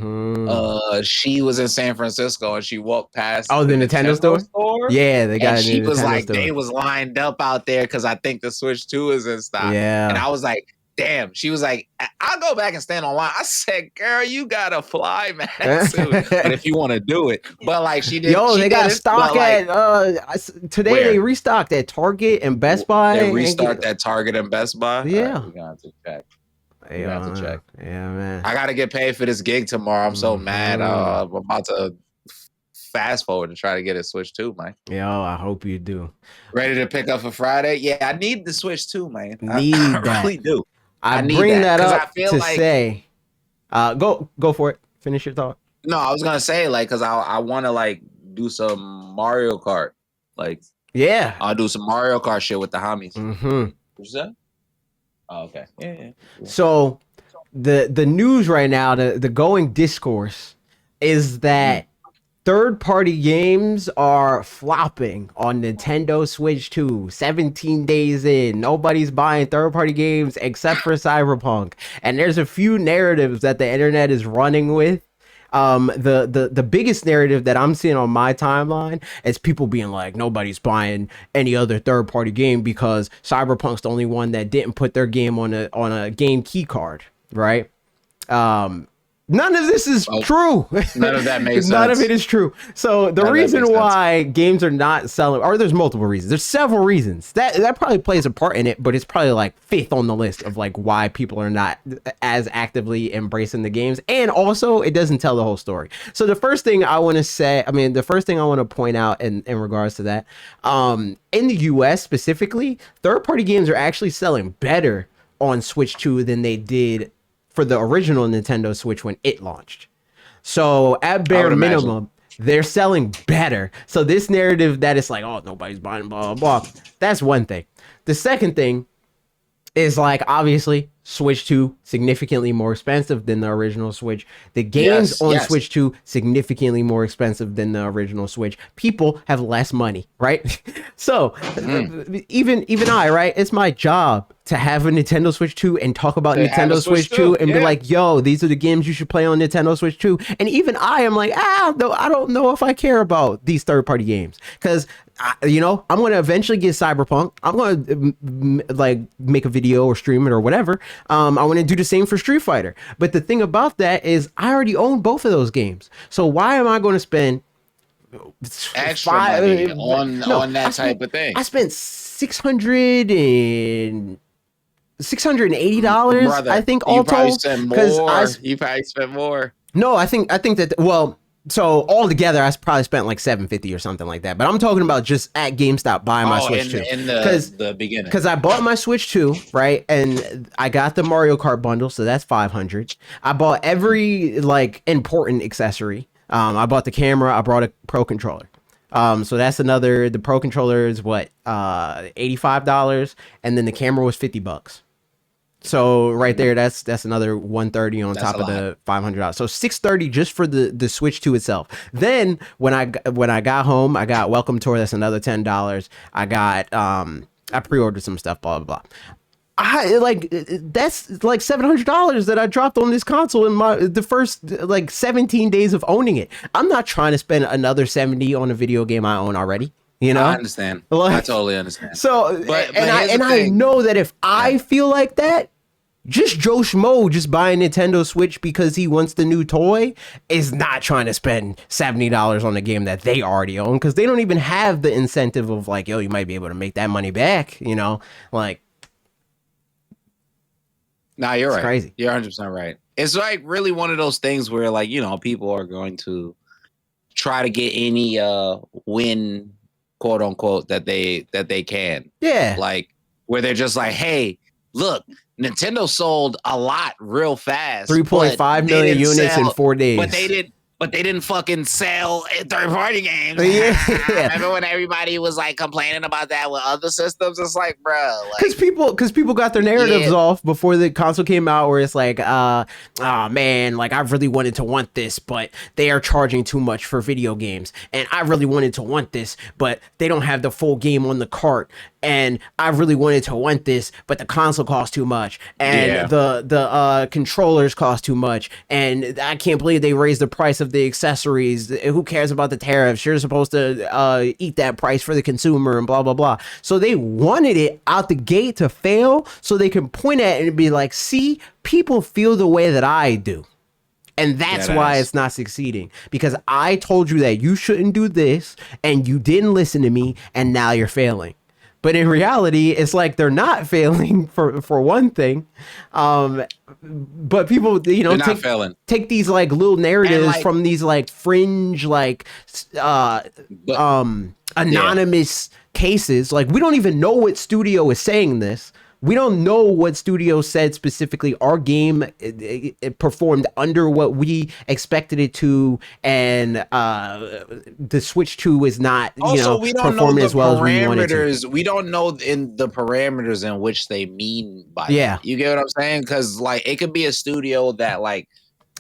She was in San Francisco and she walked past the Nintendo store? Yeah, they got and she was Nintendo like, store. they was lined up out there because I think the Switch 2 is in stock. Yeah. And I was like, damn. She was like, I'll go back and stand online. I said, girl, you gotta fly, man, soon. But if you want to do it, but like she did, Yo, she they did got a it. stock But like, today they where restocked at Target and Best Buy they and restart that Target and Best Buy? All right, yeah. we're gonna have to check. We're gonna have to Yeah, check. yeah, man. I gotta get paid for this gig tomorrow. I'm so mad. I'm about to fast forward and try to get a Switch 2, man. Yo, I hope you do. Ready to pick up for Friday? Yeah, I need the Switch 2, man. Need I that. really do. I need bring that because I up feel to like say, go for it. Finish your thought. no, I was gonna say like because I want to like do some Mario Kart, like Yeah. I'll do some Mario Kart shit with the homies. Mm-hmm. What's that? Oh, okay. Yeah. So the news right now, the going discourse is that third-party games are flopping on Nintendo Switch 2. 17 days in, nobody's buying third-party games except for Cyberpunk. And there's a few narratives that the internet is running with. The biggest narrative that I'm seeing on my timeline is people being like, nobody's buying any other third-party game because Cyberpunk's the only one that didn't put their game on a game key card, right? None of this is true. None of that makes sense. None of it is true. So the reason why games are not selling, or there's multiple reasons. There's several reasons. That probably plays a part in it, but it's probably like fifth on the list of like why people are not as actively embracing the games. And also, it doesn't tell the whole story. So the first thing I want to say, the first thing I want to point out in regards to that, in the US specifically, third-party games are actually selling better on Switch 2 than they did for the original Nintendo Switch when it launched. So at bare minimum, they're selling better. So this narrative that it's like, oh, nobody's buying blah, blah, blah. That's one thing. The second thing is like, obviously, Switch 2 significantly more expensive than the original Switch. The games on Switch 2 significantly more expensive than the original Switch. People have less money, right? So even I, right? It's my job to have a Nintendo Switch 2 and talk about Nintendo Switch 2 and be like, yo, these are the games you should play on Nintendo Switch 2. And even I am like, no, I don't know if I care about these third-party games because I'm going to eventually get Cyberpunk. I'm going to like make a video or stream it or whatever. I want to do the same for Street Fighter. But the thing about that is I already own both of those games. So why am I going to spend extra money on that type of thing? I spent $680, I think, all told. You probably spent more. No, I think that, well, so all together, I probably spent like $750 or something like that. But I'm talking about just at GameStop buying my Switch 2. In the beginning. Because I bought my Switch 2, right? And I got the Mario Kart bundle, so that's $500. I bought every like important accessory. I bought the camera. I brought a Pro controller. So that's another. The Pro controller is what, $85, and then the camera was $50. So right there, that's another $130 on top of the $500. So $630 just for the Switch 2 itself. Then when I got home, I got Welcome Tour. That's another $10. I got I pre-ordered some stuff. Blah blah blah. That's like $700 that I dropped on this console in the first like 17 days of owning it. I'm not trying to spend another $70 on a video game I own already. You know, I understand. I totally understand. So, but I know that if I feel like that, just Joe Schmo just buying Nintendo Switch because he wants the new toy is not trying to spend $70 on a game that they already own because they don't even have the incentive of like, yo, you might be able to make that money back. You know, like. Nah, you're right. Crazy. You're 100% right. It's like really one of those things where like, people are going to try to get any win, quote unquote, that they can. Yeah. Like where they're just like, hey, look, Nintendo sold a lot real fast. 3.5 million units in 4 days. But they didn't fucking sell third-party games. Yeah. Remember when everybody was like complaining about that with other systems? It's like, bro, because people got their narratives off before the console came out, where it's like, oh man, like I really wanted to want this, but they are charging too much for video games, and I really wanted to want this, but they don't have the full game on the cart. and I really wanted to want this, but the console costs too much, and Yeah. the controllers cost too much, and I can't believe they raised the price of the accessories. Who cares about the tariffs? You're supposed to eat that price for the consumer and blah blah blah. So they wanted it out the gate to fail, so they can point at it and be like, "See, people feel the way that I do." And that's why it's not succeeding, because I told you that you shouldn't do this and you didn't listen to me, and now you're failing. But in reality, it's like they're not failing for one thing. But people, They're not failing. take these like little narratives like- from these like fringe, like anonymous cases. Like, we don't even know what studio is saying this. We don't know what studio said specifically our game it performed under what we expected it to, and the Switch 2 is not we don't know the as well parameters. We don't know in the parameters in which they mean by that. You get what I'm saying? Because like it could be a studio that like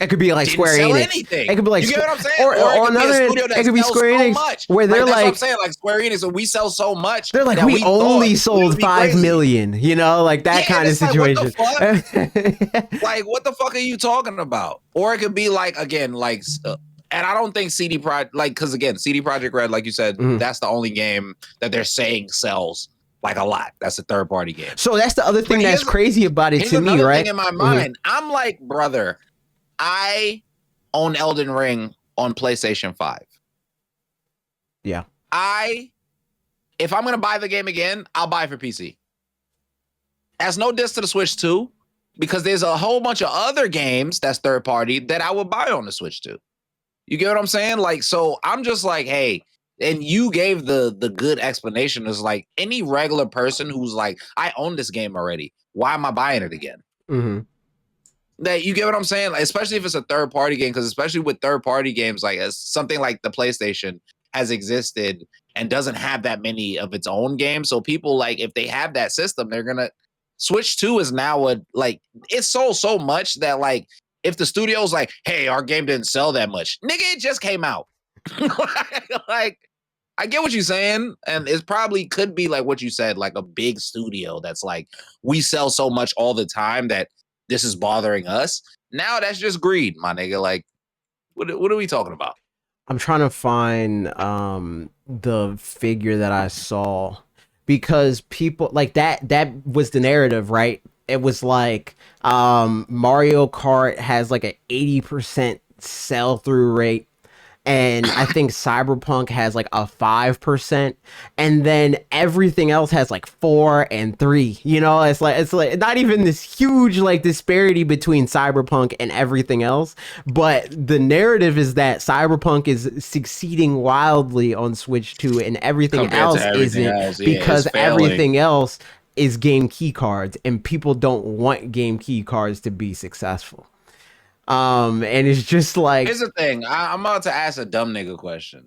it could be like Square Enix. Anything. It could be like, you get what I'm saying? Or another, it could be Square Enix, much. where they're that's like, what I'm saying, like Square Enix, and we sell so much. They're like, we only sold 5 million, like that kind of situation. Like, like, what the fuck are you talking about? Or it could be like, again, like, and I don't think CD Projekt, like, because again, CD Projekt Red, like you said, that's the only game that they're saying sells like a lot. That's a third party game. So that's the other thing that's crazy about it to me, right? Thing in my mind, I'm like, brother, I own Elden Ring on PlayStation 5. Yeah. If I'm going to buy the game again, I'll buy it for PC. As no diss to the Switch 2, because there's a whole bunch of other games that's third party that I would buy on the Switch 2. You get what I'm saying? Like, so I'm just like, hey, and you gave the good explanation. Is like any regular person who's like, I own this game already. Why am I buying it again? Mm-hmm. That you get what I'm saying? Like, especially if it's a third party game, because especially with third party games, like as something like the PlayStation has existed and doesn't have that many of its own games. So people like, if they have that system, they're gonna Switch 2 is now it's sold so much that like if the studio's like, hey, our game didn't sell that much, nigga, it just came out. Like, I get what you're saying, and it probably could be like what you said, like a big studio that's like, we sell so much all the time that this is bothering us. Now that's just greed, my nigga. Like, what are we talking about? I'm trying to find the figure that I saw, because people like that was the narrative, right? It was like Mario Kart has like an 80% sell through rate, and I think Cyberpunk has like a 5%, and then everything else has like 4 and 3. It's like not even this huge like disparity between Cyberpunk and everything else, but the narrative is that Cyberpunk is succeeding wildly on Switch 2 and everything else isn't, because everything else is game key cards, and people don't want game key cards to be successful. And it's just like, here's the thing. I'm about to ask a dumb nigga question.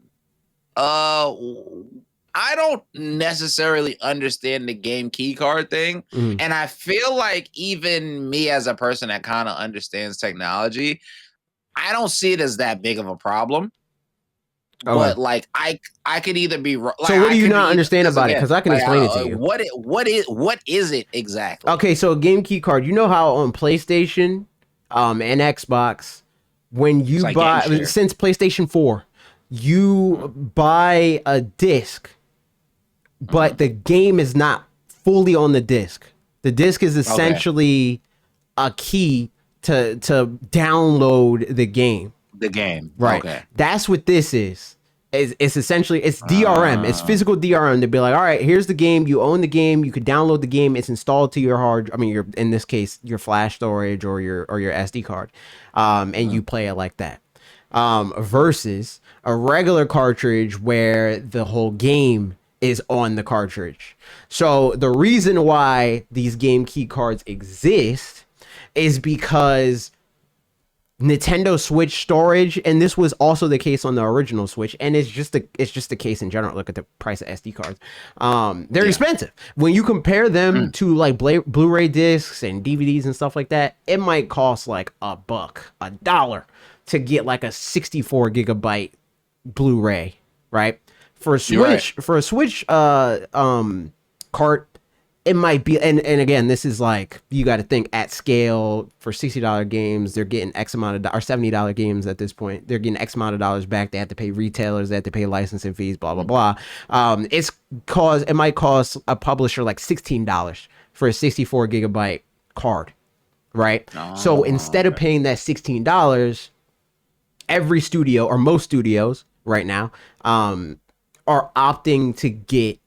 I don't necessarily understand the game key card thing, and I feel like even me as a person that kind of understands technology, I don't see it as that big of a problem. Okay. But like, I could either be wrong. Like, so what do you not understand about it? Because I can explain it to you. What is it exactly? Okay, so a game key card. You know how on PlayStation and Xbox, when you buy, since PlayStation 4, you buy a disc, but the game is not fully on the disc. The disc is essentially a key to download the game. The game, right? Okay. That's what this is. It's essentially, it's DRM. It's physical DRM. To be like, all right, here's the game. You own the game. You could download the game. It's installed to your hard. I mean, in this case, your flash storage or your SD card, and you play it like that. Versus a regular cartridge where the whole game is on the cartridge. So the reason why these game key cards exist is because Nintendo Switch storage, and this was also the case on the original Switch, and it's just the case in general. Look at the price of SD cards. They're expensive. When you compare them to like Blu-ray discs and DVDs and stuff like that, it might cost like $1 to get like a 64 gigabyte Blu-ray, right? For a Switch, cart, it might be, and again, this is like, you got to think at scale. For $60 games, they're getting X amount of, or $70 games at this point, they're getting X amount of dollars back. They have to pay retailers, they have to pay licensing fees, blah blah blah. It might cost a publisher like $16 for a 64 gigabyte card, right? So instead of paying that $16, every studio, or most studios right now, are opting to get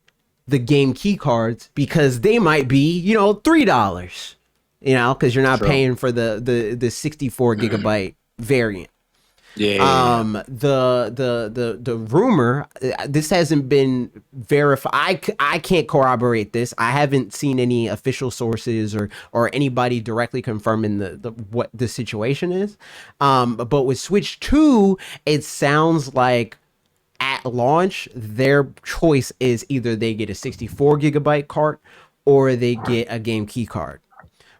the game key cards, because they might be, $3, because you're not paying for the 64 gigabyte variant. Yeah. The rumor, this hasn't been verified. I can't corroborate this. I haven't seen any official sources or anybody directly confirming the what the situation is. But with Switch 2, it sounds like at launch, their choice is either they get a 64 gigabyte cart or they get a game key card.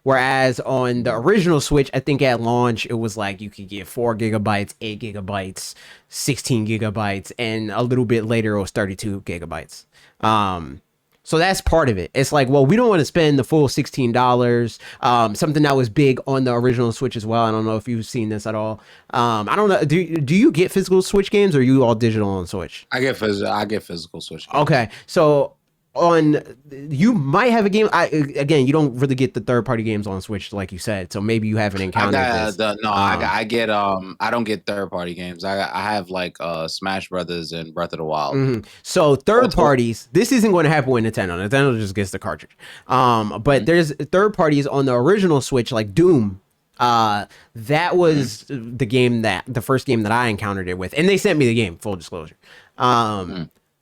Whereas on the original Switch, I think at launch, it was like you could get 4 gigabytes, 8 gigabytes, 16 gigabytes, and a little bit later it was 32 gigabytes. So that's part of it. It's like, well, we don't want to spend the full $16. Something that was big on the original Switch as well. I don't know if you've seen this at all. I don't know. Do you get physical Switch games, or are you all digital on Switch? I get physical Switch games. Okay, so you might have a game. Again, you don't really get the third party games on Switch, like you said. So maybe you haven't encountered this. I don't get third party games. I have like Smash Brothers and Breath of the Wild. Mm-hmm. So third parties, this isn't going to happen with Nintendo. Nintendo just gets the cartridge. But there's third parties on the original Switch, like Doom. That was the first game that I encountered it with, and they sent me the game. Full disclosure.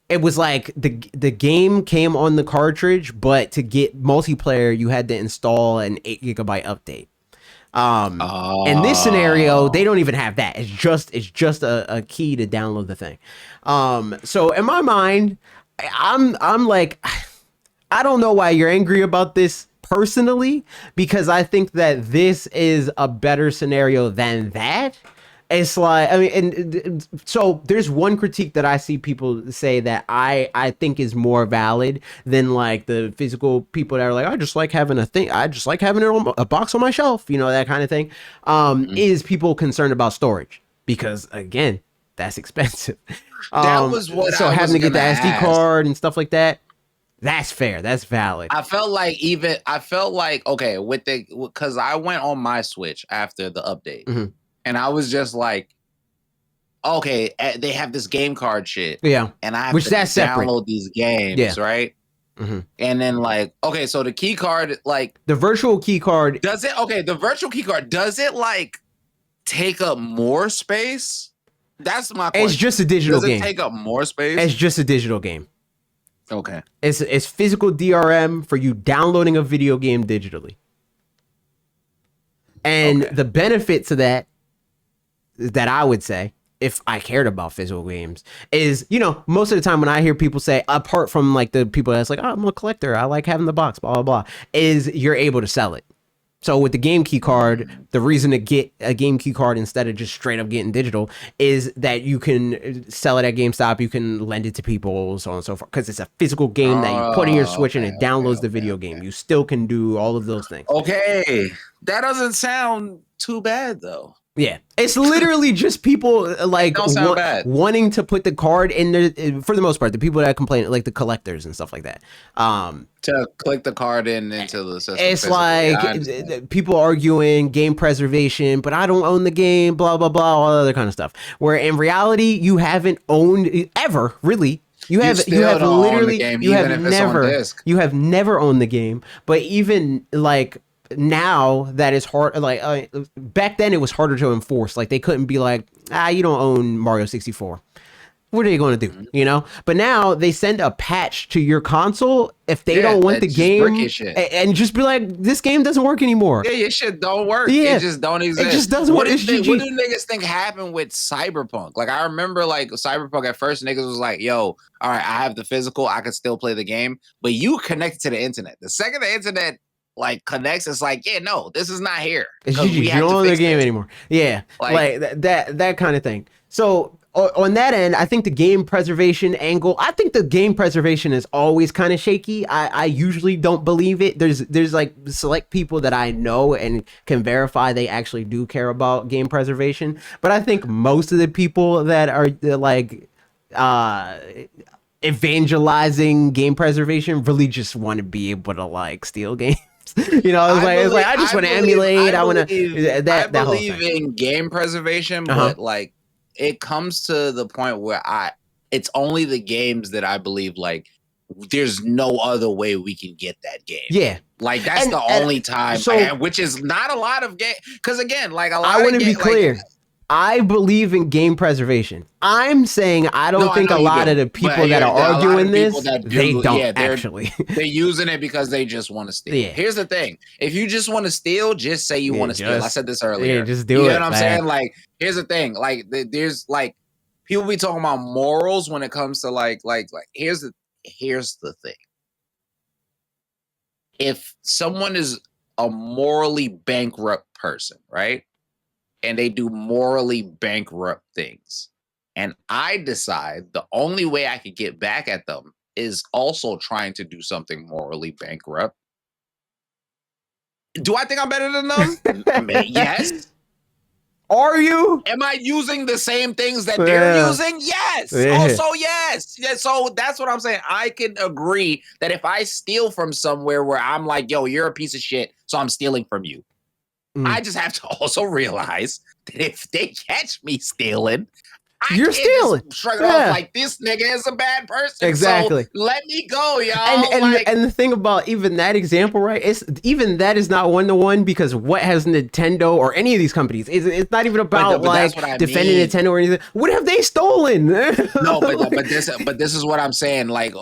It was like the game came on the cartridge, but to get multiplayer, you had to install an 8 gigabyte update. In this scenario, they don't even have that. It's just a key to download the thing. So in my mind, I'm like, I don't know why you're angry about this personally, because I think that this is a better scenario than that. It's like, I mean, and so there's one critique that I see people say that I think is more valid than like the physical people that are like, I just like having a thing. I just like having it on a box on my shelf, that kind of thing. Is people concerned about storage? Because again, that's expensive. That was what so I having was to get the gonna SD ask. card and stuff like that. That's fair. That's valid. I felt like okay, because I went on my Switch after the update. And I was just like, okay, they have this game card shit. Yeah. And I have to download these games, right? Mm-hmm. And then like, okay, so the key card, like the virtual key card. The virtual key card, does it like take up more space? That's my question. It's just a digital game. Does it take up more space? It's just a digital game. Okay. It's physical DRM for you downloading a video game digitally. And the benefit to that I would say, if I cared about physical games, is, most of the time when I hear people say, apart from like the people that's like, oh, I'm a collector, I like having the box, blah, blah, blah, is you're able to sell it. So with the game key card, the reason to get a game key card instead of just straight up getting digital is that you can sell it at GameStop, you can lend it to people, so on and so forth, because it's a physical game that you put in your Switch and it downloads the video game. You still can do all of those things. Okay, that doesn't sound too bad though. Yeah, it's literally just people like wanting to put the card in there. For the most part, the people that complain, like the collectors and stuff like that, to click the card into the system. It's like people arguing game preservation, but I don't own the game, blah blah blah, all other kind of stuff. Where in reality, you haven't owned ever really. You have literally you have never owned the game, but even like. Now that it's hard, like back then it was harder to enforce. Like they couldn't be like, you don't own Mario 64. What are they going to do? But now they send a patch to your console if they don't want the game, and just be like, this game doesn't work anymore. Yeah, your shit don't work. Yeah. It just don't exist. It just doesn't work. What do niggas think happened with Cyberpunk? Like I remember, like Cyberpunk at first, niggas was like, "Yo, all right, I have the physical, I can still play the game, but you connect to the internet. The second the internet like connects, it's like, yeah, no, this is not here. You don't own the game anymore. Yeah, like that kind of thing. So on that end, I think the game preservation angle. I think the game preservation is always kind of shaky. I usually don't believe it. There's like select people that I know and can verify they actually do care about game preservation. But I think most of the people that are like uh evangelizing game preservation really just want to be able to like steal games. It's like I just want to emulate. I want to I that whole believe thing. in game preservation, Uh huh. but like it comes to the point where it's only the games that I believe like there's no other way we can get that game. Yeah. Like that's the And only time, so which is not a lot of game. Because again, like a I lot want of to be game, like clear. I believe in game preservation. I'm saying I no, don't I think know a you lot of do, the but people that are there are a lot arguing of people this, that they do. don't Yeah, actually. they're using it because they just want to steal. Yeah. Here's the thing: if you just want to steal, just say you Yeah, want to steal. I said this yeah, earlier. just You do get what it, I'm man. saying? Like, here's the thing: like, there's like people be talking about morals when it comes to like. Here's the thing: if someone is a morally bankrupt person, right? And they do morally bankrupt things. And I decide the only way I could get back at them is also trying to do something morally bankrupt. Do I think I'm better than them? Yes. Are you? Am I using the same things that they're Yeah. using? Yes. Yeah. Also, yes. Yeah, so that's what I'm saying. I can agree that if I steal from somewhere where I'm like, yo, you're a piece of shit, so I'm stealing from you. Mm. I just have to also realize that if they catch me stealing, I You're can't just stealing. shrug it off Yeah. like this nigga is a bad person. So Exactly. let me go, and y'all. and Like, and the thing about even that example, right? It's even that is not one to one because what has Nintendo or any of these companies? It's not even about but that's like what I defending mean. Nintendo or anything. What have they stolen? No, Like, but this is what I'm saying. Like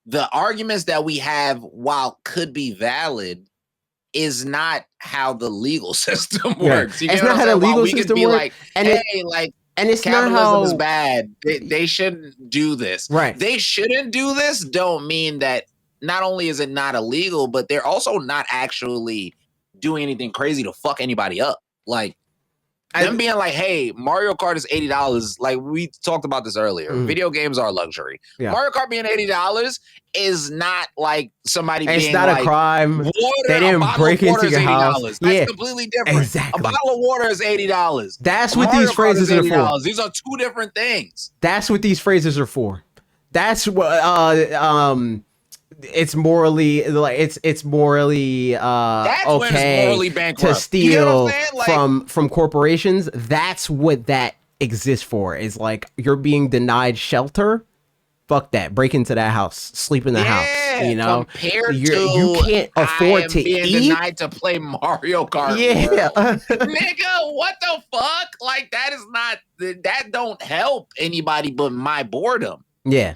the arguments that we have, while could be valid, is not how the legal system yeah, works. You it's get what not I'm how the saying? While legal we could system be works, like, and hey, it like and it's not capitalism is how bad. They shouldn't do this. right. They shouldn't do this. Don't mean that not only is it not illegal, but they're also not actually doing anything crazy to fuck anybody up. Like them I, being like, hey, Mario Kart is $80. Like we talked about this earlier. mm, Video games are a luxury. yeah, Mario Kart being $80 is not like somebody it's being not a like, crime. They a didn't bottle of break water into is your house. $80. That's Yeah, completely different. A exactly. bottle of water is $80. That's A what these Mario Kart is phrases are for. $80. These are two different things. That's what these phrases are for. That's what it's morally like it's morally That's when it's okay morally to bankrupt. You get what I'm steal saying? Like, from corporations. That's what that exists for. Is like you're being denied shelter. Fuck that. Break into that house. Sleep in the house. yeah, compared You to can't I afford am to being eat. denied to play Mario Kart Yeah. World. Nigga, what the fuck? Like that is not that don't help anybody but my boredom. Yeah.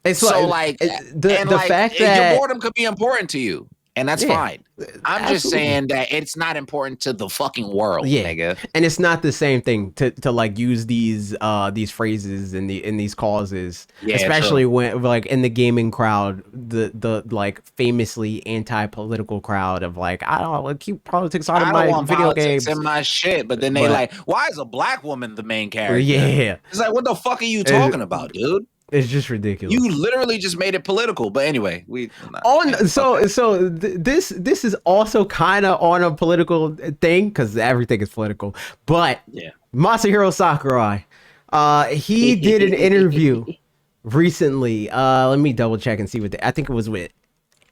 It's So like like and the like fact your that boredom could be important to you, and that's yeah, fine. I'm just absolutely. saying that it's not important to the fucking world, Yeah, nigga. and it's not the same thing to like use these phrases in these causes, Yeah, true. especially when like in the gaming crowd, the like famously anti-political crowd of like I don't know, keep politics out of I don't my want video politics in games, my shit, but then they but like, why is a black woman the main character? yeah, It's like, what the fuck are you it, talking about, dude? it's just You ridiculous. literally just made it political. But anyway, On yeah, fuck that. this is also kind of on a political thing because everything is political, but Yeah. Masahiro Sakurai, he did an interview recently. Let me double check and see what I think it was with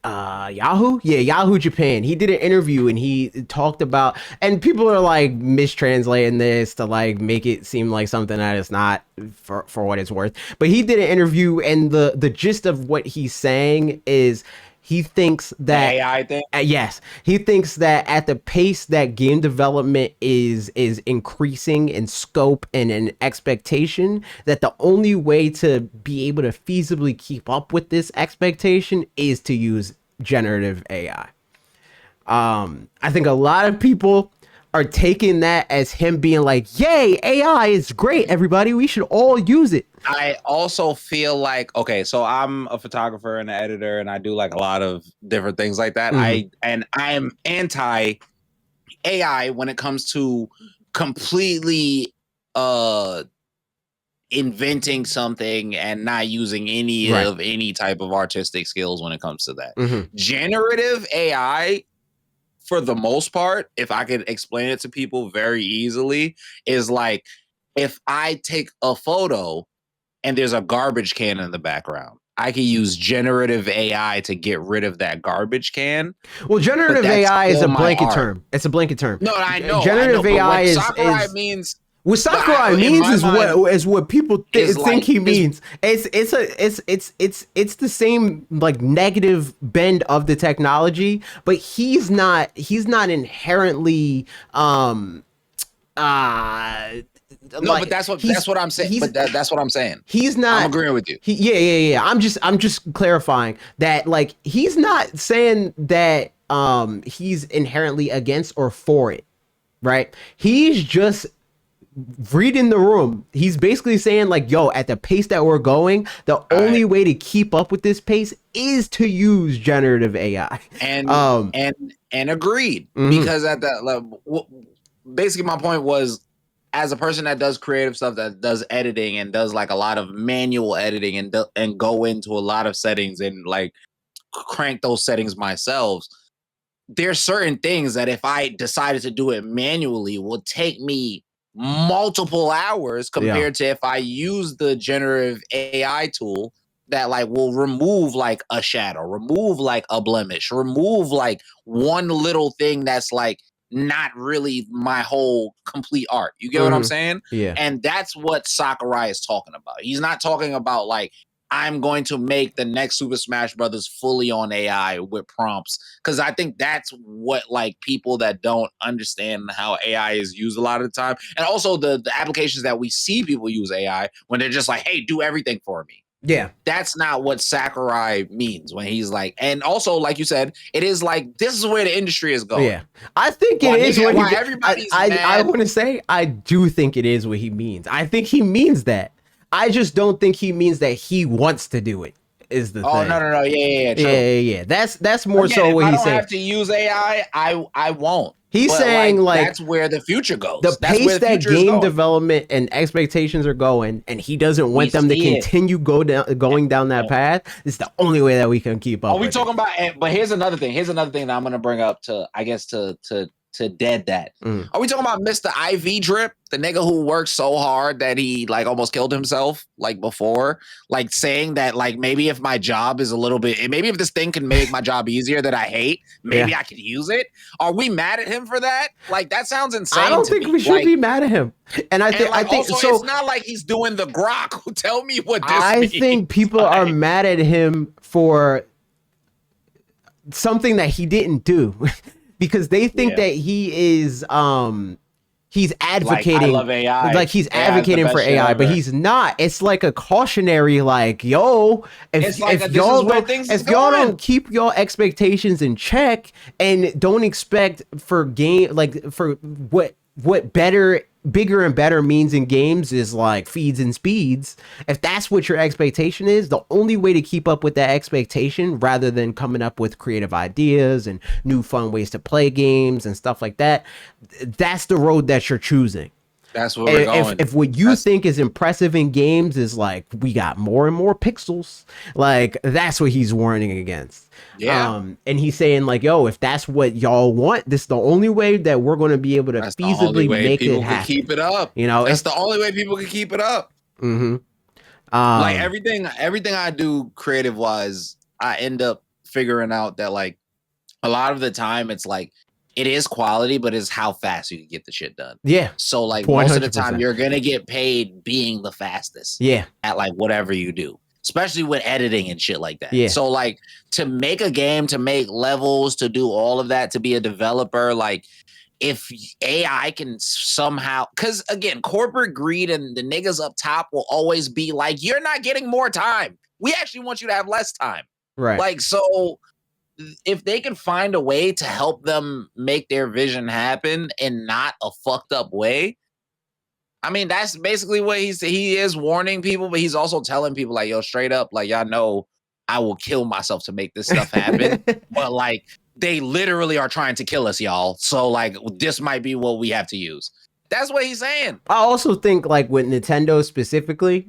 Yahoo. Yeah, Yahoo Japan. He did an interview and he talked about, and people are like mistranslating this to like make it seem like something that is not for what it's worth. But he did an interview and the gist of what he's saying is he thinks The that AI thing. yes, he thinks that at the pace that game development is increasing in scope and in expectation, that the only way to be able to feasibly keep up with this expectation is to use generative AI. I think a lot of people are taking that as him being like, "Yay, AI is great, everybody. We should all use it." I also feel like, okay, so I'm a photographer and an editor, and I do like a lot of different things like that. Mhm. I'm anti AI when it comes to completely uh inventing something and not using Right. any type of artistic skills when it comes to that. Mm-hmm. Generative AI, for the most part, if I could explain it to people very easily, is like if I take a photo and there's a garbage can in the background, I can use generative AI to get rid of that garbage can, Well, but generative that's AI is still a my blanket art. term. It's a blanket term. No, I know, Generative but AI what Sakurai is means, what but Sakurai in means my mind, is what people is think like he is means. It's the same like negative bend of the technology, but he's not inherently uh no, but like that's what I'm saying. he's But that's what I'm saying. he's I'm not agreeing with you. yeah. I'm just clarifying that like he's not saying that he's inherently against or for it, right? He's just reading the room. He's basically saying like, yo, at the pace that we're going, the I only way to keep up with this pace is to use generative AI. and Um and agreed, mhm, because at that level, basically my point was, as a person that does creative stuff, that does editing and does like a lot of manual editing and go into a lot of settings and like crank those settings myself, there's certain things that if I decided to do it manually will take me multiple hours yeah. compared to if I use the generative AI tool that like will remove like a shadow, remove like a blemish, remove like one little thing that's like not really my whole complete art. You get what I'm Mhm. saying? Yeah. And that's what Sakurai is talking about. He's not talking about like I'm going to make the next Super Smash Brothers fully on AI with prompts, because I think that's what like people that don't understand how AI is used a lot of the time, and also the applications that we see people use AI when they're just like, "Hey, do everything for me." Yeah. That's not what Sakurai means when he's like, and also like you said, it is like this is where the industry is going. Yeah. I think it is what he Why everybody's I mad. want to say I do think it is what he means. I think he means that. I just don't think he means that he wants to do it is the Oh thing. no, yeah, Yeah, true. yeah. That's more Again, so if what I he's don't saying. have to use AI, I won't. He's But saying like like that's where the future the goes. That's where pace the that future is game going. development and expectations are going, and he doesn't We want them to see it. continue going down that path. It's the only way that we can keep Are up we with it. talking about? But here's another thing. Here's another thing that I'm gonna bring up to, I guess, to dead that. Mm. Are we talking about Mr. IV Drip, the nigga who worked so hard that he like almost killed himself, like before, like saying that like maybe if my job is a little bit, maybe if this thing can make my job easier that I hate, Yeah. maybe I could use it. Are we mad at him for that? Like that sounds I insane don't to think me. we should be mad at him. And And I like think also, it's so. not like he's doing the grok. Tell me what this I means. think people are Like, mad at him for something that he didn't do because they think yeah, that he's like I advocating love AI. like he's AI is the advocating for best shit AI, but ever. he's not. It's like a cautionary like, yo, It's like this is where things is if y'all don't going. keep your expectations in check and don't expect for game like for what better bigger and better means in games is like feeds and speeds. If that's what your expectation is, the only way to keep up with that expectation rather than coming up with creative ideas and new fun ways to play games and stuff like that, that's the road that you're choosing. That's where we're going. If what you That's think is impressive in games is like we got more and more pixels, like that's what he's warning against. yeah. And he's saying like, yo, if that's what y'all want, this is the only way that we're going to be able to That's the only feasibly way make it people could keep happen. it up. You know, That's if the only way people can keep it up. mm-hmm. Like um, everything I do creative wise, I end up figuring out that like a lot of the time it's like it is quality, but it's how fast you can get the shit done. yeah, So like one most of the hundred time percent, you're gonna get paid being the fastest yeah, at like whatever you do, especially with editing and shit like that. yeah, So like to make a game, to make levels, to do all of that, to be a developer, like if AI can somehow, because again, corporate greed and the niggas up top will always be like, you're not getting more time. We actually want you to have less time. right, Like, so if they can find a way to help them make their vision happen in not a fucked up way, I mean, that's basically what he is warning people, but he's also telling people like, yo, straight up, like y'all know I will kill myself to make this stuff happen. But like they literally are trying to kill us, y'all. So like this might be what we have to use. That's what he's saying. I also think like with Nintendo specifically,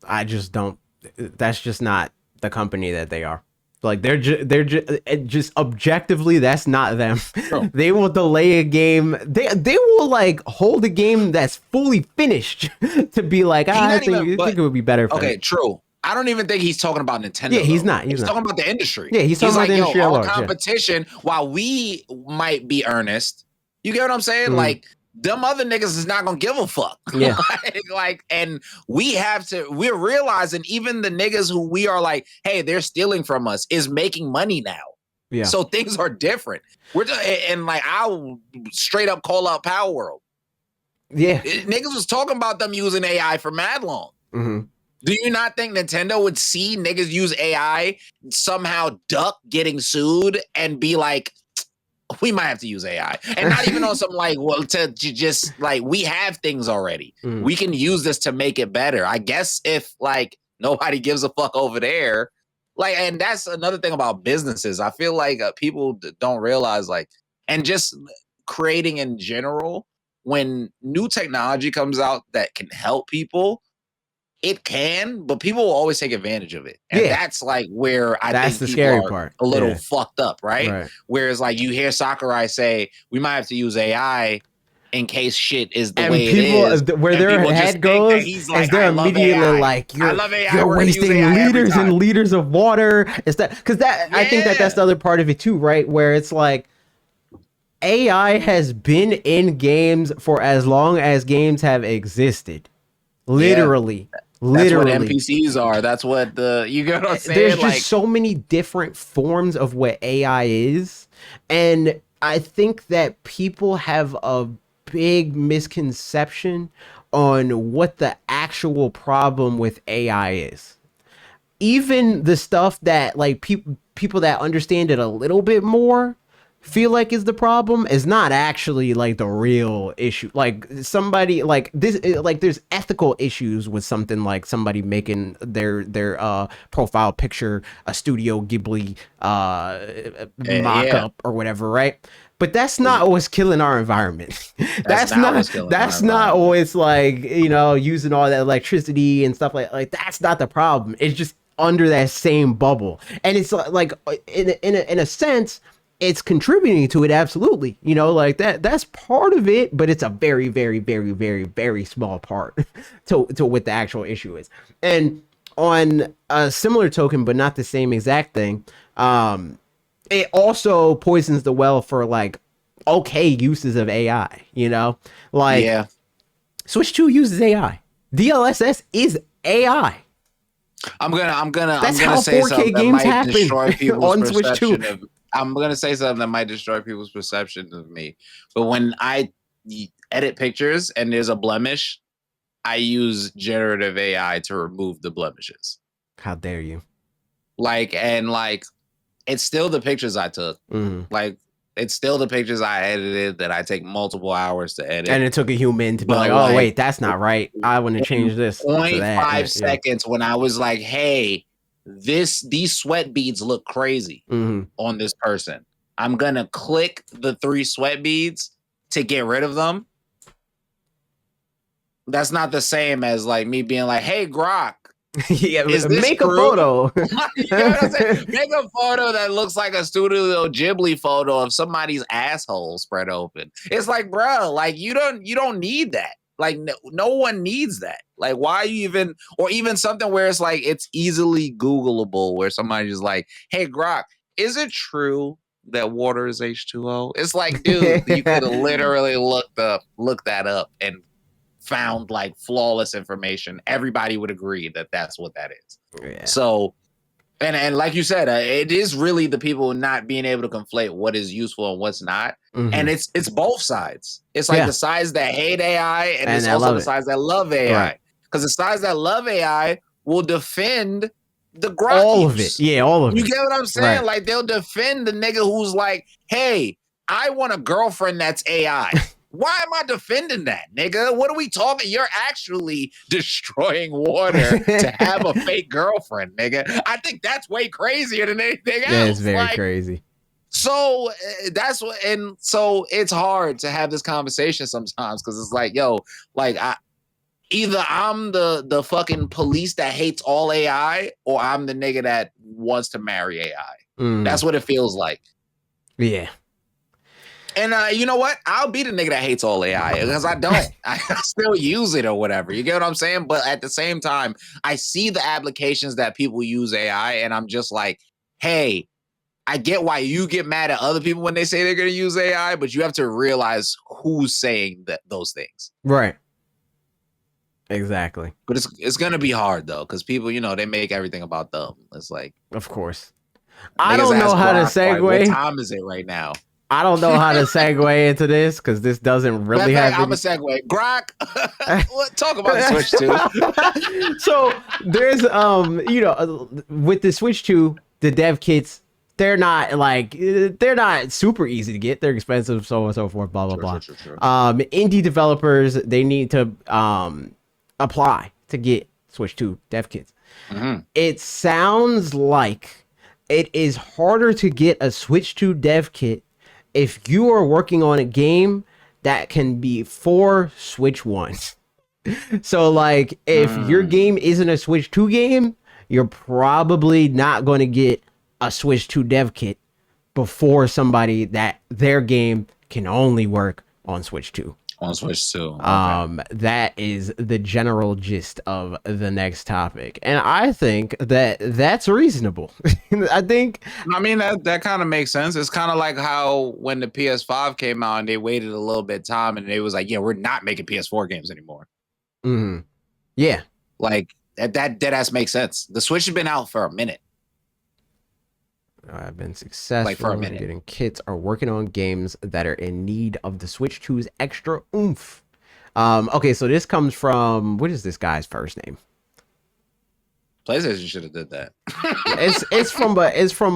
I just don't. That's just not the company that they are. Like just objectively, that's not them. True. They will delay a game. They will like hold a game that's fully finished to be like, I think it would be better. Okay, true. I don't even think he's talking about Nintendo. Yeah, he's not. He's talking about the industry. Yeah, he's talking about the industry. Our competition, while we might be earnest, you get what I'm saying? Like, them other niggas is not gonna give a fuck. Yeah. And we're realizing even the niggas who we are like, hey, they're stealing from us is making money now. Yeah. So things are different. And like, I'll straight up call out Power World. Yeah. Niggas was talking about them using AI for mad long. Mm-hmm. Do you not think Nintendo would see niggas use AI, somehow duck getting sued and be like, we might have to use AI? And not even on some like, well, to just like, we have things already. We can use this to make it better. I guess if like nobody gives a fuck over there, like, and that's another thing about businesses. I feel like people don't realize like, and just creating in general, when new technology comes out that can help people, it can, but people will always take advantage of it. And that's like where I think the scary part. A little fucked up, right? Whereas like you hear Sakurai say, we might have to use AI in case shit is the way it is. Where their head goes is they're immediately like, you're wasting liters and liters of water. Is that because I think that's the other part of it too, right? Where it's like AI has been in games for as long as games have existed. Literally. That's what NPCs are. That's what you get what I'm saying? There's just so many different forms of what AI is. And I think that people have a big misconception on what the actual problem with AI is. Even the stuff that like people that understand it a little bit more feel like is the problem is not actually like the real issue. Like somebody like this, like there's ethical issues with something like somebody making their profile picture a Studio Ghibli mock-up or whatever, right? But that's not what's killing our environment. That's not always like, you know, using all that electricity and stuff like that's not the problem. It's just under that same bubble. And it's like in a sense, it's contributing to it, absolutely. You know, like that's part of it, but it's a very, very, very, very, very small part to what the actual issue is. And on a similar token, but not the same exact thing, it also poisons the well for like okay uses of AI, you know? Like Switch 2 uses AI. DLSS is AI. I'm gonna say something that might destroy people's perception of I'm going to say something that might destroy people's perception of me. But when I edit pictures and there's a blemish, I use generative AI to remove the blemishes. How dare you? Like, it's still the pictures I took. Like, it's still the pictures I edited that I take multiple hours to edit. And it took a human to be like, oh, wait, that's not right. I want to change this. 0.5 seconds when I was like, hey, these sweat beads look crazy on this person. I'm gonna click the 3 sweat beads to get rid of them. That's not the same as like me being like, hey Grok, make a photo. You know what I'm saying? Make a photo that looks like a Studio Ghibli photo of somebody's asshole spread open. It's like, bro, like you don't need that. Like no one needs that. Like why you even, or even something where it's like it's easily Googleable, where somebody's like, hey Grok, is it true that water is H2O? It's like, dude, you could have literally looked that up and found like flawless information. Everybody would agree that that's what that is. Yeah. So, and like you said, it is really the people not being able to conflate what is useful and what's not. And it's both sides. It's like the sides that hate AI and it's also the sides that love AI. Because the sides that love AI will defend the grok all of it. Yeah, all of it. You get what I'm saying? Right. Like they'll defend the nigga who's like, hey, I want a girlfriend that's AI. Why am I defending that, nigga? What are we talking? You're actually destroying water to have a fake girlfriend, nigga. I think that's way crazier than anything else. Yeah, it's very crazy. So that's what, and so it's hard to have this conversation sometimes because it's like, yo, like either I'm the fucking police that hates all AI, or I'm the nigga that wants to marry AI. That's what it feels like. Yeah. And you know what? I'll be the nigga that hates all AI because I don't. I still use it or whatever. You get what I'm saying? But at the same time, I see the applications that people use AI, and I'm just like, hey, I get why you get mad at other people when they say they're going to use AI, but you have to realize who's saying those things. Right. Exactly. But it's going to be hard though, because people, they make everything about them. It's like, of course. I niggas don't know ask how to Grok, like, what segue. time is it right now? I don't know how to segue into this because this doesn't really have I'm a segue. Grok, talk about the Switch 2. So there's with the Switch 2, the dev kits, they're not super easy to get. They're expensive, so on and so forth, blah blah blah. Sure. Indie developers, they need to apply to get Switch 2 dev kits. Mm-hmm. It sounds like it is harder to get a Switch 2 dev kit if you are working on a game that can be for Switch 1. So, like, if your game isn't a Switch 2 game, you're probably not going to get a Switch 2 dev kit before somebody that their game can only work on Switch 2. On Switch 2. Okay. That is the general gist of the next topic. And I think that that's reasonable. I mean, that kind of makes sense. It's kind of like how when the PS5 came out and they waited a little bit of time and they was like, yeah, we're not making PS4 games anymore. Mm-hmm. Yeah. Like that deadass makes sense. The Switch has been out for a minute. I've been successful like for a minute. Getting kits, are working on games that are in need of the Switch 2's extra oomph. Okay, so this comes from, what is this guy's first name? PlayStation should have did that. it's from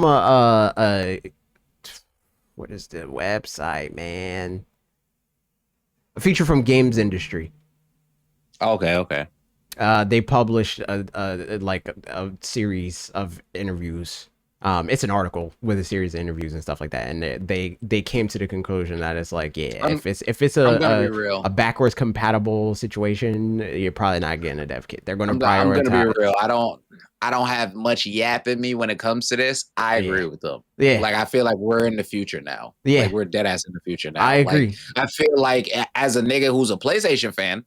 a what is the website, man? A feature from Games Industry. Okay. They published a series of interviews. It's an article with a series of interviews and stuff like that, and they came to the conclusion that it's like, yeah, if it's a backwards compatible situation, you're probably not getting a dev kit. They're going to prioritize. I'm gonna be real. I don't have much yap in me when it comes to this. I agree with them. Yeah, like I feel like we're in the future now. Yeah, like we're dead ass in the future now. I agree. Like, I feel like as a nigga who's a PlayStation fan,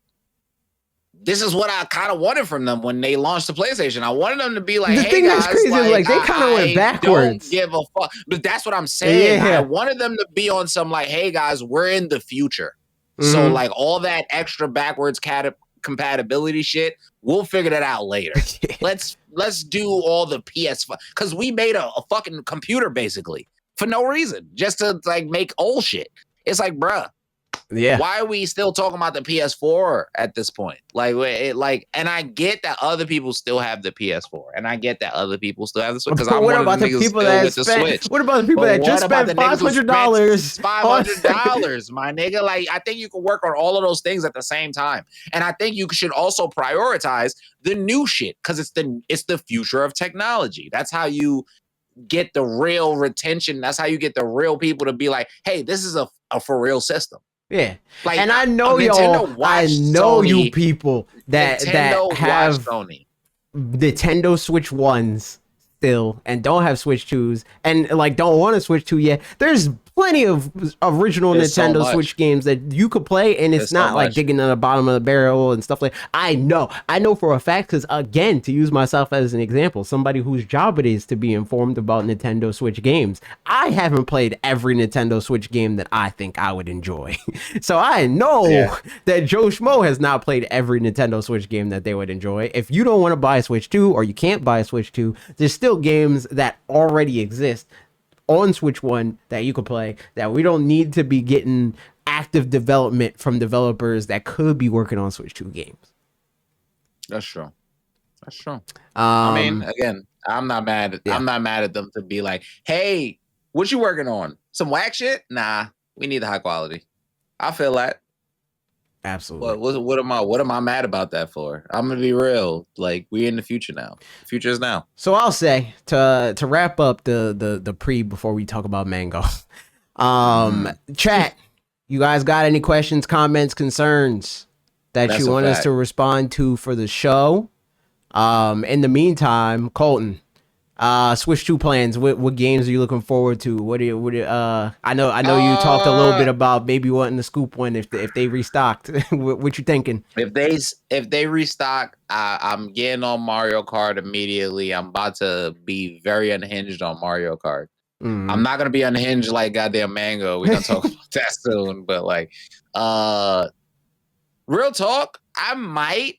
this is what I kind of wanted from them when they launched the PlayStation. I wanted them to be like, the hey thing guys, that's crazy is like they kind of went backwards. Don't give a fuck. But that's what I'm saying. Yeah. I wanted them to be on some like, hey guys, we're in the future. Mm-hmm. So like all that extra backwards compatibility shit, we'll figure that out later. Let's do all the PS5 because we made a fucking computer basically for no reason, just to like make old shit. It's like, bruh. Yeah. Why are we still talking about the PS4 at this point? And I get that other people still have the PS4, and I get that other people still have the Switch. But what about the people that spent? What about the people that just spent $500? $500, my nigga. Like, I think you can work on all of those things at the same time, and I think you should also prioritize the new shit because it's the future of technology. That's how you get the real retention. That's how you get the real people to be like, hey, this is a for real system. Yeah, like, and I know y'all. I know Sony, you people that have Nintendo Switch 1s still and don't have Switch 2s and like don't want to Switch 2 yet. There's plenty of original Nintendo Switch games that you could play, and it's not like digging in the bottom of the barrel and stuff like. I know for a fact because again, to use myself as an example, somebody whose job it is to be informed about Nintendo Switch games, I haven't played every Nintendo Switch game that I think I would enjoy. So I know that Joe Schmo has not played every Nintendo Switch game that they would enjoy. If you don't want to buy a Switch 2 or you can't buy a Switch 2, there's still games that already exist on Switch 1 that you could play that we don't need to be getting active development from developers that could be working on Switch 2 games. That's true. I mean, again, I'm not mad at them to be like, hey, what you working on? Some whack shit? Nah, we need the high quality. I feel that. Absolutely. What am I mad about that for? I'm gonna be real. Like, we in the future now. The future is now. So I'll say to wrap up the pre before we talk about Mango. Chat, you guys got any questions, comments, concerns that That's you a want us fact. to respond to for the show? In the meantime, Colton, Switch 2 plans. What games are you looking forward to? I know you talked a little bit about maybe wanting to scoop one if they restocked. what you thinking? If they restock, I'm getting on Mario Kart immediately. I'm about to be very unhinged on Mario Kart. I'm not gonna be unhinged like goddamn Mango. We're gonna talk about that soon. But like, real talk, I might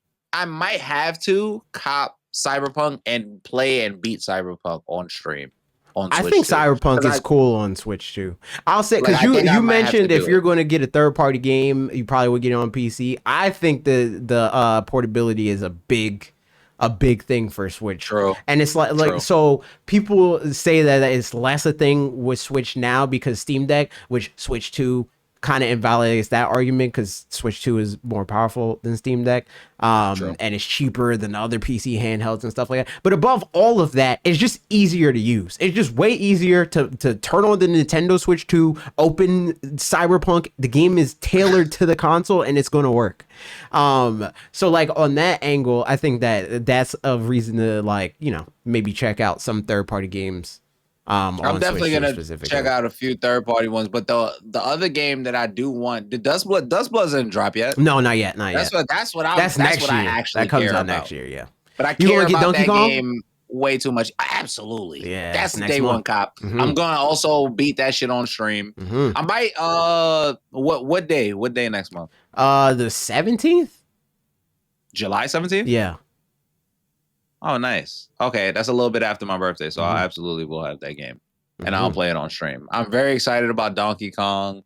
have to cop Cyberpunk and play and beat Cyberpunk on stream on I Switch think too. Cyberpunk is cool on Switch too. I'll say Like, because I think I you might have to mentioned if do you're it. going to get a third party game, you probably would get it on PC. I think the portability is a big thing for Switch. True. And it's like True. so people say that it's less a thing with Switch now because Steam Deck, which Switch 2 kind of invalidates that argument because Switch 2 is more powerful than Steam Deck, True. and it's cheaper than other PC handhelds and stuff like that. But above all of that, it's just easier to use. It's just way easier to turn on the Nintendo Switch 2, open Cyberpunk. The game is tailored to the console and it's going to work. So like on that angle, I think that's a reason to like, maybe check out some third party games. I'm definitely Switch gonna check out a few third party ones, but the other game that I do want, the Dustblood doesn't drop yet. No, not yet, not That's yet. that's Next what year. I actually That comes care out about. next year, yeah. But I You care gonna get about Donkey that Kong? game way too much. Absolutely. Yeah, That's the next day one month. cop. I'm gonna also beat that shit on stream. I might what day? What day next month? The 17th? July 17th? Yeah. Oh, nice. Okay, that's a little bit after my birthday, so I absolutely will have that game. And I'll play it on stream. I'm very excited about Donkey Kong.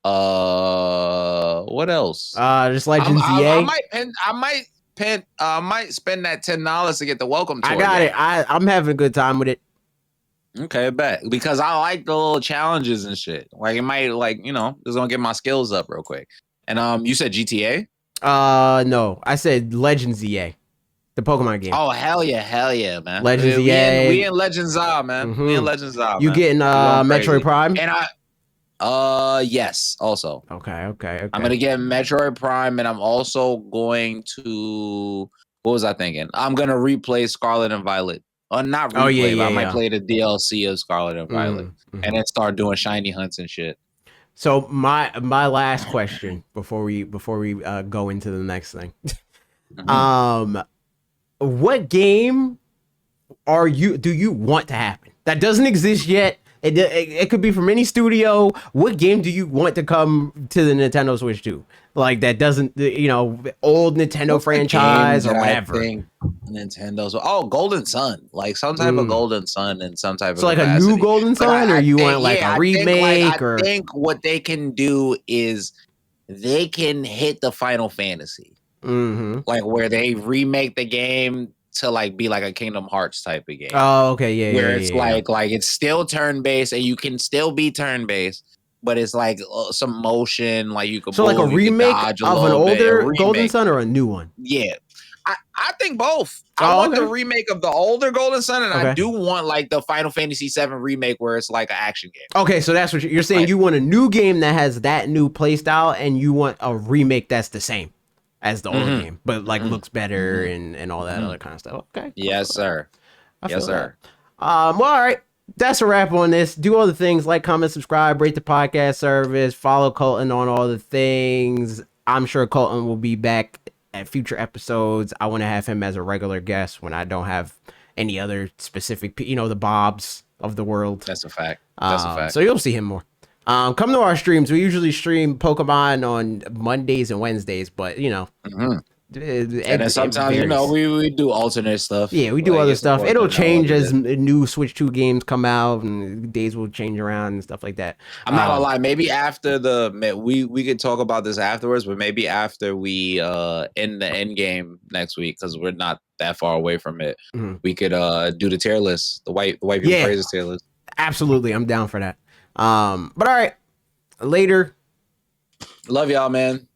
What else? Just Legends EA. I might spend that $10 to get the welcome tour. I got game. it. I'm having a good time with it. Okay, bet. Because I like the little challenges and shit. Like, it might, like, it's gonna get my skills up real quick. And you said GTA? No, I said Legends EA, the Pokemon game. Oh, hell yeah, man. Legends EA. We in Legends are, man. We in Legends are. You man. getting Metroid Prime? And yes, also. Okay. I'm gonna get Metroid Prime, and I'm also going to. What was I thinking? I'm gonna replay Scarlet and Violet. Not replay, but I might play the DLC of Scarlet and Violet, and then start doing shiny hunts and shit. So my last question before we go into the next thing, what game do you want to happen that doesn't exist yet? It could be from any studio. What game do you want to come to the Nintendo Switch 2? Like that doesn't, old Nintendo franchise or whatever. Nintendo's Golden Sun, like some type of Golden Sun and some type of. So like a new Golden Sun, or you want like a remake? I think what they can do is they can hit the Final Fantasy, like where they remake the game to like be like a Kingdom Hearts type of game. Oh, okay, yeah, where it's like it's still turn based and you can still be turn based, but it's like some motion, like you could. So like a remake of an older Golden Sun or a new one? Yeah, I think both. I want the remake of the older Golden Sun, and I do want like the Final Fantasy VII remake where it's like an action game. Okay, so that's what you're saying. Like, you want a new game that has that new playstyle, and you want a remake that's the same as the old game, but like looks better and all that other kind of stuff. Okay. Yes, sir. Yes, sir. Well, all right. That's a wrap on this. Do all the things, like, comment, subscribe, rate the podcast service, follow Colton on all the things. I'm sure Colton will be back at future episodes. I want to have him as a regular guest when I don't have any other specific, the Bobs of the world. That's a fact. That's a fact. So you'll see him more. Come to our streams. We usually stream Pokemon on Mondays and Wednesdays, but and then sometimes we do alternate stuff. Yeah, we do other stuff. It'll change as new Switch 2 games come out, and days will change around and stuff like that. I'm not gonna lie. Maybe after we could talk about this afterwards, but maybe after we end the end game next week, because we're not that far away from it, we could do the tier list, the white people praises tier list. Absolutely, I'm down for that. But all right, later. Love y'all, man.